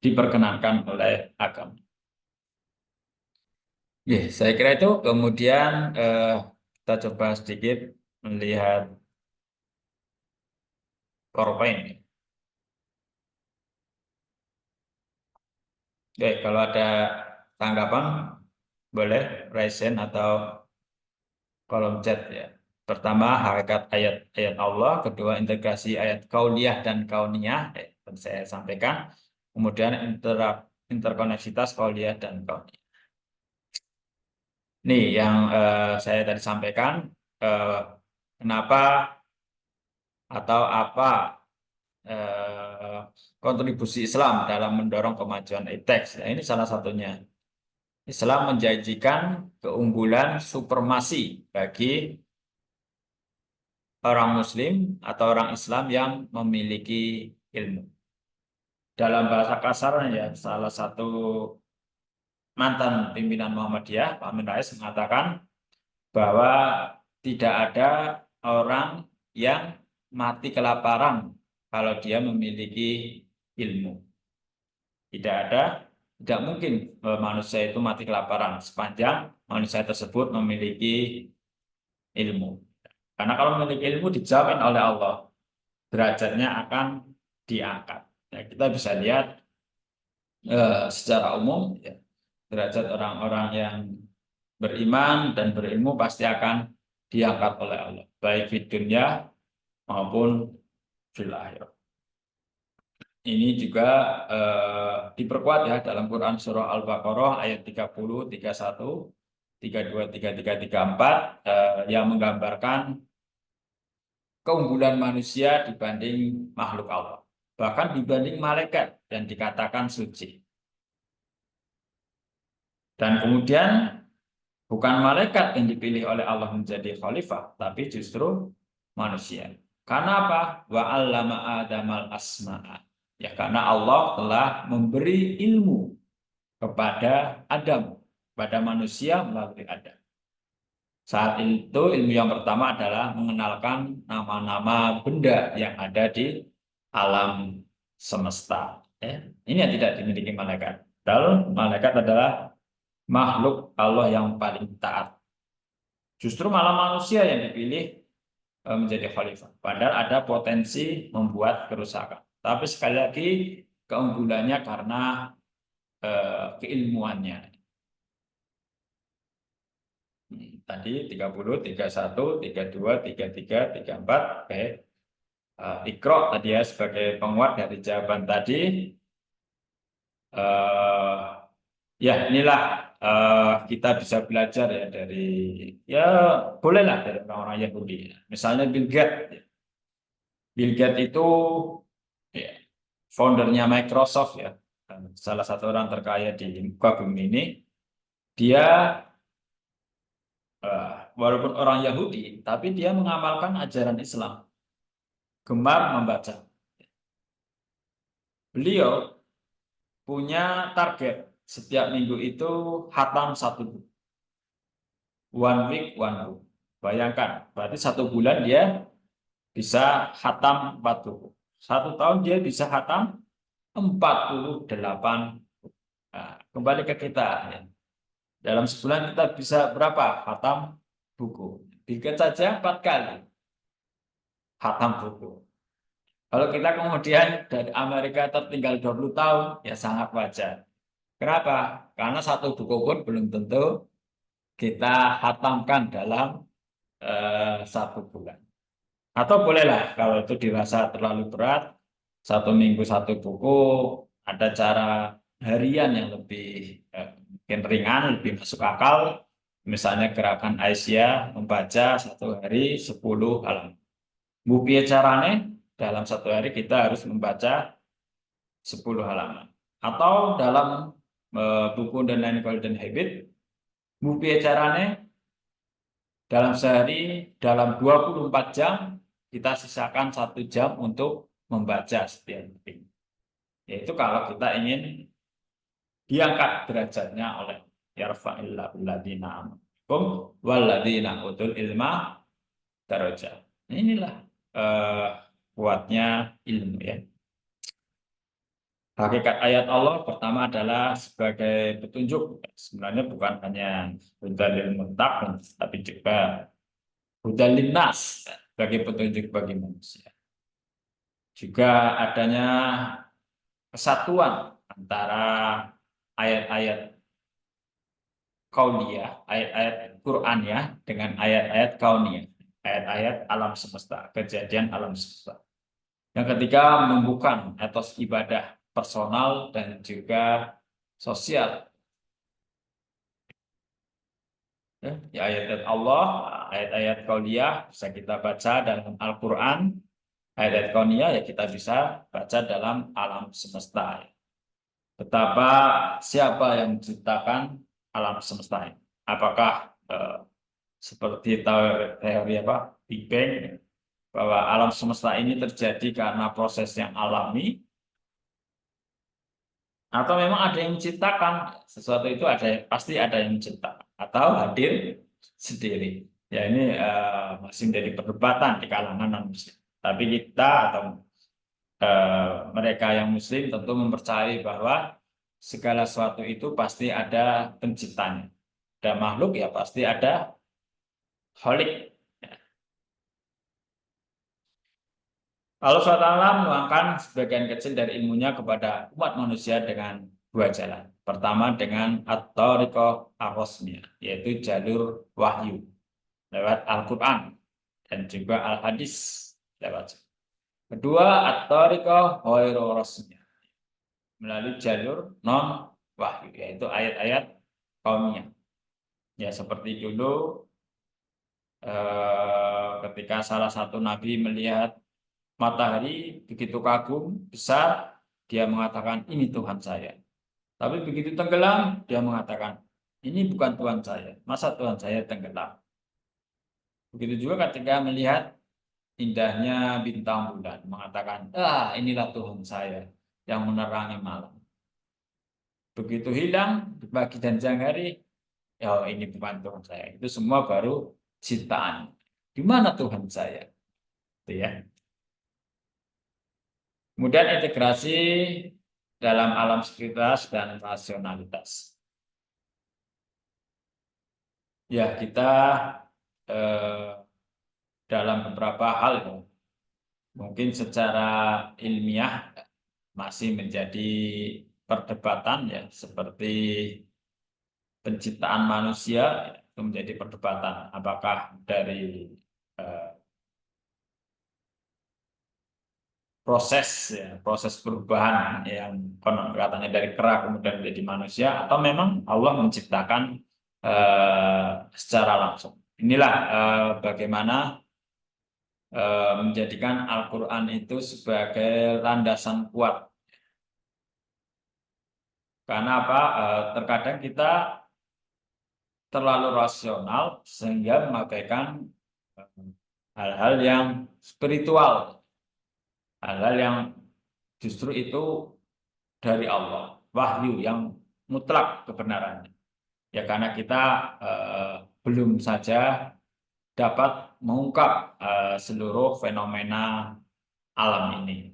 diperkenankan oleh agama. Ya, saya kira itu. Kemudian kita coba sedikit melihat PowerPoint. Oke, kalau ada tanggapan boleh raise hand atau kolom chat ya. Pertama, hakikat ayat-ayat Allah. Kedua, integrasi ayat kauliyah dan kauniyah. Saya sampaikan. Kemudian interkoneksitas kauliyah dan kauniyah. Ini yang saya tadi sampaikan. Kenapa atau apa kontribusi Islam dalam mendorong kemajuan iptek. Nah, ini salah satunya. Islam menjanjikan keunggulan supremasi bagi orang Muslim atau orang Islam yang memiliki ilmu. Dalam bahasa kasarnya, ya, salah satu mantan pimpinan Muhammadiyah, Pak Amin Rais, mengatakan bahwa tidak ada orang yang mati kelaparan kalau dia memiliki ilmu. Tidak mungkin manusia itu mati kelaparan sepanjang manusia tersebut memiliki ilmu. Karena kalau memiliki ilmu dijamin oleh Allah, derajatnya akan diangkat. Ya, kita bisa lihat secara umum, ya, derajat orang-orang yang beriman dan berilmu pasti akan diangkat oleh Allah, baik di dunia maupun fil akhirah. Ini juga diperkuat ya dalam Quran surah Al-Baqarah ayat 30, 31, 32, 33, 34 yang menggambarkan keunggulan manusia dibanding makhluk Allah, bahkan dibanding malaikat yang dikatakan suci. Dan kemudian bukan malaikat yang dipilih oleh Allah menjadi khalifah, tapi justru manusia. Karena apa? Wa 'allama Adamal asma'a. Ya, karena Allah telah memberi ilmu kepada Adam, pada manusia melalui Adam. Saat itu ilmu yang pertama adalah mengenalkan nama-nama benda yang ada di alam semesta. Ya, ini yang tidak dimiliki malaikat. Padahal malaikat adalah makhluk Allah yang paling taat. Justru malah manusia yang dipilih menjadi khalifah. Padahal ada potensi membuat kerusakan. Tapi sekali lagi keunggulannya karena keilmuannya. Tadi 30, 31, 32, 33, 34. Oke. Iqra tadi ya sebagai penguat dari jawaban tadi. Ya inilah kita bisa belajar ya dari, ya bolehlah dari orang-orang Yahudi. Misalnya Bill Gates. Bill Gates itu ya, foundernya Microsoft ya, salah satu orang terkaya di muka bumi ini. Dia walaupun orang Yahudi, tapi dia mengamalkan ajaran Islam, gemar membaca. Beliau punya target setiap minggu itu khatam 1 buku. One week, one book. Bayangkan, berarti 1 bulan dia bisa khatam 4 buku. 1 tahun dia bisa khatam 48. Nah, kembali ke kita. Ya. Dalam sebulan kita bisa berapa khatam buku? Bikin saja 4 kali khatam buku. Kalau kita kemudian dari Amerika tertinggal 20 tahun, ya sangat wajar. Kenapa? Karena 1 buku pun belum tentu kita khatamkan dalam 1 bulan. Atau bolehlah kalau itu dirasa terlalu berat, 1 minggu 1 buku, ada cara harian yang lebih mungkin ringan, lebih masuk akal. Misalnya gerakan Aisyah membaca 1 hari 10 halaman. Bupiye carane? Dalam 1 hari kita harus membaca 10 halaman. Atau dalam buku The 9 Golden Habits, bupiye carane? Dalam sehari, dalam 24 jam, kita sisakan 1 jam untuk membaca setiap hari. Yaitu kalau kita ingin diangkat derajatnya oleh yarfa'illahu alladziina amanu walladzina utul ilma darajat. Inilah kuatnya ilmu ya. Hakikat ayat Allah pertama adalah sebagai petunjuk. Sebenarnya bukan hanya hudalil muttaqin, tapi juga hudalin nas, sebagai petunjuk bagi manusia. Juga adanya kesatuan antara ayat-ayat kauniyah, ayat-ayat Quran ya, dengan ayat-ayat kauniyah, ayat-ayat alam semesta, kejadian alam semesta. Yang ketiga, menumbuhkan etos ibadah personal dan juga sosial. Ya, ayat-ayat Allah, ayat-ayat kauniyah bisa kita baca dalam Al-Quran, ayat-ayat kauniyah ya kita bisa baca dalam alam semesta. Betapa siapa yang menciptakan alam semesta ini? Apakah seperti teori apa Big Bang, bahwa alam semesta ini terjadi karena proses yang alami, atau memang ada yang menciptakan sesuatu itu, pasti ada yang menciptakan atau hadir sendiri. Ya ini masih menjadi perdebatan di kalangan non-Muslim. Tapi kita atau mereka yang muslim tentu mempercayai bahwa segala sesuatu itu pasti ada penciptanya. Ada makhluk ya pasti ada khalik. Allah SWT menuangkan sebagian kecil dari ilmunya kepada umat manusia dengan dua jalan. Pertama dengan at-thariqah ar-rasmiyah, yaitu jalur wahyu lewat Al-Quran dan juga Al-Hadis lewat. Kedua at-thariqah ghairu rasmiyah, melalui jalur non wahyu, yaitu ayat-ayat kaumiyah. Ya seperti dulu ketika salah satu nabi melihat matahari begitu kagum, besar, dia mengatakan ini Tuhan saya. Tapi begitu tenggelam, dia mengatakan ini bukan Tuhan saya. Masa Tuhan saya tenggelam? Begitu juga ketika melihat indahnya bintang bulan, mengatakan, inilah Tuhan saya yang menerangi malam. Begitu hilang di pagi dan siang hari, ya ini bukan Tuhan saya. Itu semua baru ciptaan. Di mana Tuhan saya? Itu ya. Kemudian integrasi dalam alam sekuritas dan rasionalitas. Ya, kita dalam beberapa hal ya, mungkin secara ilmiah masih menjadi perdebatan ya, seperti penciptaan manusia itu menjadi perdebatan. Apakah dari proses perubahan yang katanya dari kera kemudian menjadi manusia, atau memang Allah menciptakan secara langsung. Inilah bagaimana menjadikan Al-Quran itu sebagai landasan kuat. Karena apa? Terkadang kita terlalu rasional sehingga mengabaikan hal-hal yang spiritual. Hal-hal yang justru itu dari Allah, wahyu yang mutlak kebenarannya. Ya karena kita belum saja dapat mengungkap seluruh fenomena alam ini,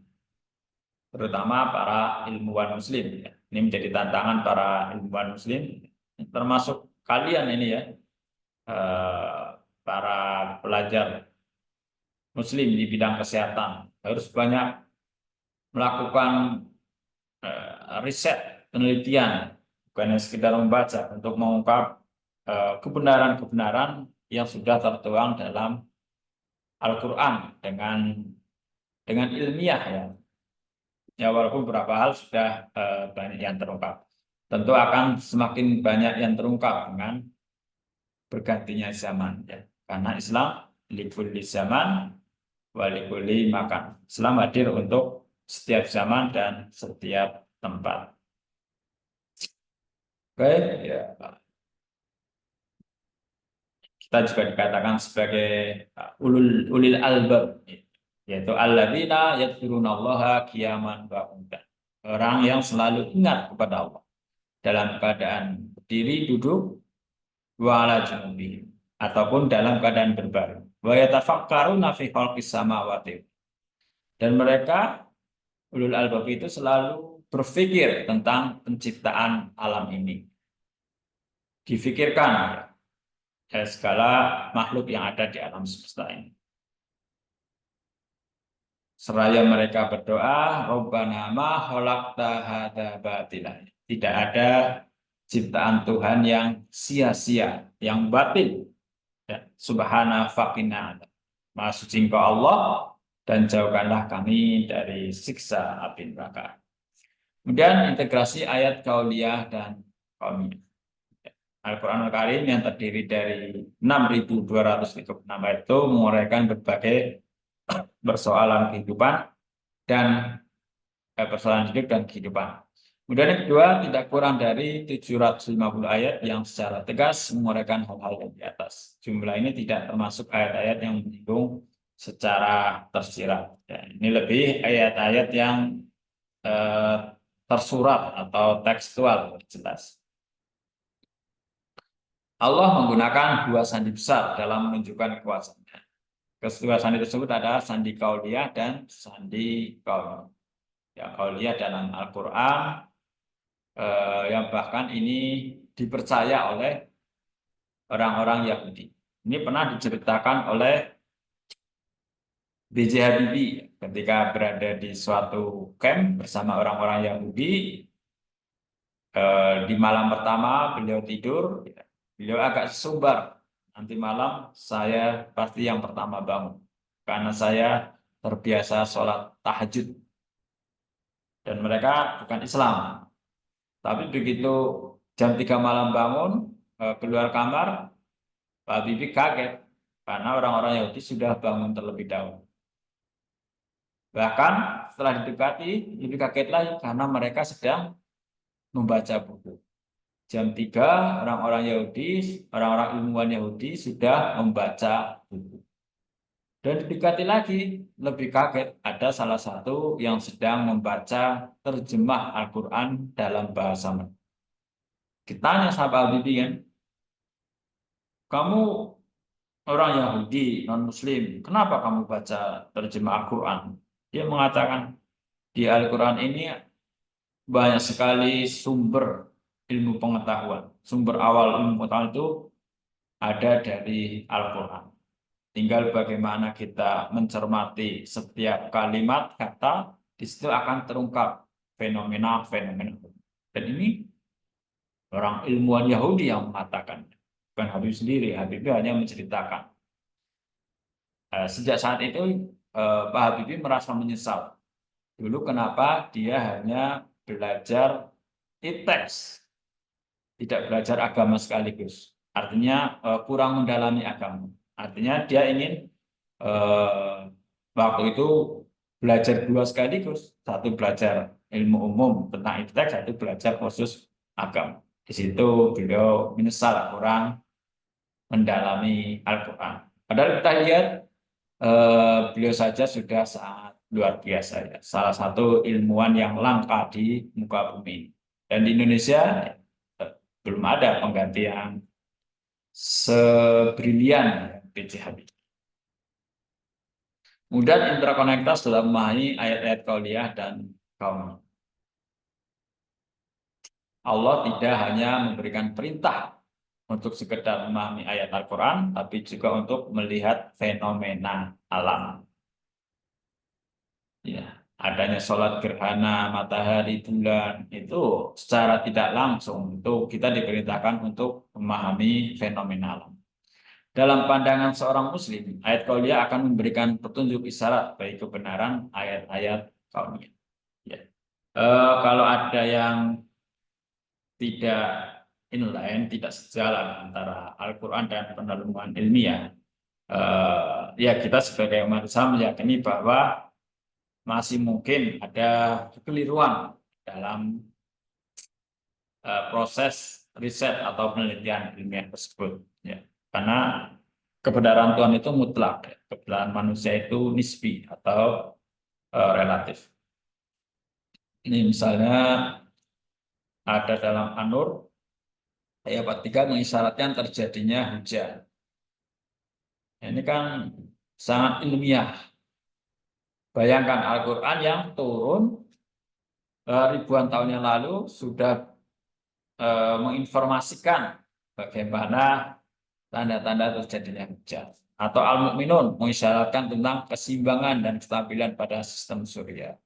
terutama para ilmuwan muslim. Ya. Ini menjadi tantangan para ilmuwan muslim, termasuk kalian ini ya, para pelajar muslim di bidang kesehatan. Harus banyak melakukan riset, penelitian, bukan hanya sekedar membaca, untuk mengungkap kebenaran-kebenaran yang sudah tertuang dalam Al-Quran dengan ilmiah ya. Ya walaupun beberapa hal sudah banyak yang terungkap. Tentu akan semakin banyak yang terungkap dengan bergantinya zaman ya. Karena Islam likulli zaman walikuli makan. Islam hadir untuk setiap zaman dan setiap tempat. Oke, ya. Kita juga dikatakan sebagai ulil albab, yaitu alladzina yadhkurunallaha qiyaman wa qu'udan. Orang yang selalu ingat kepada Allah dalam keadaan berdiri, duduk, wa ala junubihim, ataupun dalam keadaan berbaring. Wa yatafakkaruna fi khalqis samawati. Dan mereka ulul albab itu selalu berpikir tentang penciptaan alam ini. Difikirkan segala makhluk yang ada di alam semesta ini. Seraya mereka berdoa, Rabbana ma khalaqta hadza batila. Tidak ada ciptaan Tuhan yang sia-sia, yang batil. Ya, subhana faqina. Maha suci Engkau Allah, dan jauhkanlah kami dari siksa api neraka. Kemudian integrasi ayat kauliyah dan qaumiyah. Al-Quran Al-Karim yang terdiri dari 6.236 ayat itu menguraikan berbagai persoalan kehidupan dan persoalan hidup dan kehidupan. Kemudian yang kedua, tidak kurang dari 750 ayat yang secara tegas menguraikan hal-hal yang di atas. Jumlah ini tidak termasuk ayat-ayat yang menyinggung secara tersirat. Ya, ini lebih ayat-ayat yang tersurat atau tekstual jelas. Allah menggunakan dua sandi besar dalam menunjukkan kekuasaannya. Kedua sandi tersebut adalah sandi kauliyah dan sandi kauni. Ya, kauliyah dalam Al-Quran yang bahkan ini dipercaya oleh orang-orang Yahudi. Ini pernah diceritakan oleh B.J. Habibie ketika berada di suatu camp bersama orang-orang Yahudi. Di malam pertama beliau tidur, beliau agak sesumbar. Nanti malam saya pasti yang pertama bangun karena saya terbiasa sholat tahajud. Dan mereka bukan Islam. Tapi begitu jam 3 malam bangun, keluar kamar, Pak Habibie kaget karena orang-orang Yahudi sudah bangun terlebih dahulu. Bahkan setelah didekati, lebih kaget lagi karena mereka sedang membaca buku. Jam 3, orang-orang Yahudi, orang-orang ilmuwan Yahudi sudah membaca buku. Dan didekati lagi, lebih kaget, ada salah satu yang sedang membaca terjemah Al-Quran dalam bahasa Melayu. Ditanya sahabat Habibie kan, kamu orang Yahudi, non-Muslim, kenapa kamu baca terjemah Al-Quran? Dia mengatakan, di Al-Quran ini banyak sekali sumber ilmu pengetahuan. Sumber awal ilmu pengetahuan itu ada dari Al-Quran. Tinggal bagaimana kita mencermati setiap kalimat, kata, di situ akan terungkap fenomena-fenomena. Dan ini orang ilmuwan Yahudi yang mengatakan, bukan Habibie sendiri. Habibie hanya menceritakan. Sejak saat itu, Pak Habibie merasa menyesal. Dulu kenapa dia hanya belajar teks, tidak belajar agama sekaligus. Artinya kurang mendalami agama. Artinya dia ingin waktu itu belajar dua sekaligus. Satu belajar ilmu umum tentang teks, satu belajar khusus agama. Di situ beliau menyesal kurang mendalami Al-Quran. Padahal kita lihat beliau saja sudah sangat luar biasa ya. Salah satu ilmuwan yang langka di muka bumi. Dan di Indonesia belum ada pengganti yang sebrilian B.J. Habibie. Kemudian interkonektivitas dalam memahami ayat-ayat kauliyah dan kauni. Allah tidak hanya memberikan perintah untuk sekedar memahami ayat Al-Quran, tapi juga untuk melihat fenomena alam. Ya, adanya sholat gerhana, matahari, bulan, itu secara tidak langsung itu kita diperintahkan untuk memahami fenomena alam. Dalam pandangan seorang muslim, ayat kauliyah akan memberikan petunjuk isyarat bagi kebenaran ayat-ayat kauniyah. Ya. Kalau ada yang tidak inline, tidak sejalan antara Al-Quran dan penemuan ilmiah, ya kita sebagai umat Islam meyakini bahwa masih mungkin ada kekeliruan dalam proses riset atau penelitian ilmiah tersebut. Ya. Karena kebenaran Tuhan itu mutlak, kebenaran manusia itu nisbi atau relatif. Ini misalnya ada dalam An-Nur ayat 3 mengisyaratkan terjadinya hujan. Ini kan sangat ilmiah. Bayangkan Al-Quran yang turun ribuan tahun yang lalu sudah menginformasikan bagaimana tanda-tanda terjadinya hujan. Atau Al-Mu'minun mengisyaratkan tentang keseimbangan dan kestabilan pada sistem surya.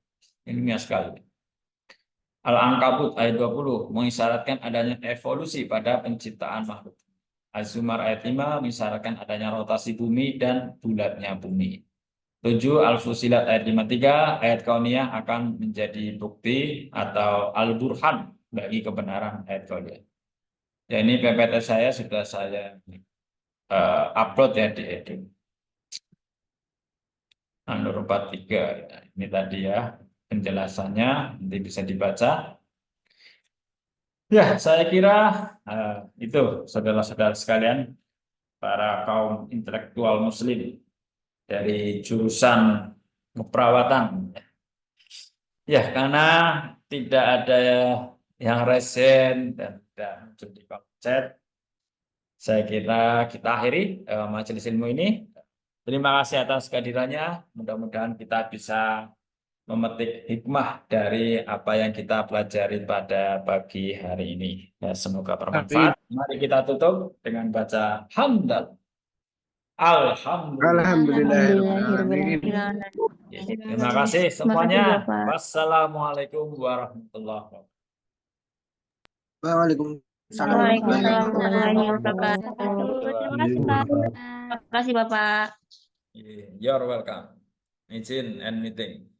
Ilmiah sekali. Al-Ankabut ayat 20 mengisyaratkan adanya evolusi pada penciptaan makhluk. Az-Zumar ayat 5 mengisyaratkan adanya rotasi bumi dan bulatnya bumi. 7 Al-Fusilat ayat 53 ayat kauniyah akan menjadi bukti atau al-burhan bagi kebenaran ayat kauniyah. Ya, ini PPT saya sudah saya upload ya di Edu. An-Nur 43 ya. Ini tadi ya penjelasannya, nanti bisa dibaca. Ya, saya kira itu saudara-saudara sekalian, para kaum intelektual muslim dari jurusan keperawatan. Ya, karena tidak ada yang resen dan tidak muncul di kolom chat, saya kira kita akhiri majelis ilmu ini. Terima kasih atas kehadirannya. Mudah-mudahan kita bisa memetik hikmah dari apa yang kita pelajari pada pagi hari ini. Ya, semoga bermanfaat. Mari kita tutup dengan baca hamdal. Alhamdulillah. Alhamdulillahirrahmanirrahim. Ya, terima kasih semuanya. Wassalamualaikum warahmatullahi wabarakatuh. Waalaikumsalam warahmatullahi wabarakatuh. Terima kasih, Pak. Terima kasih, Bapak. You're welcome. Izin and meeting.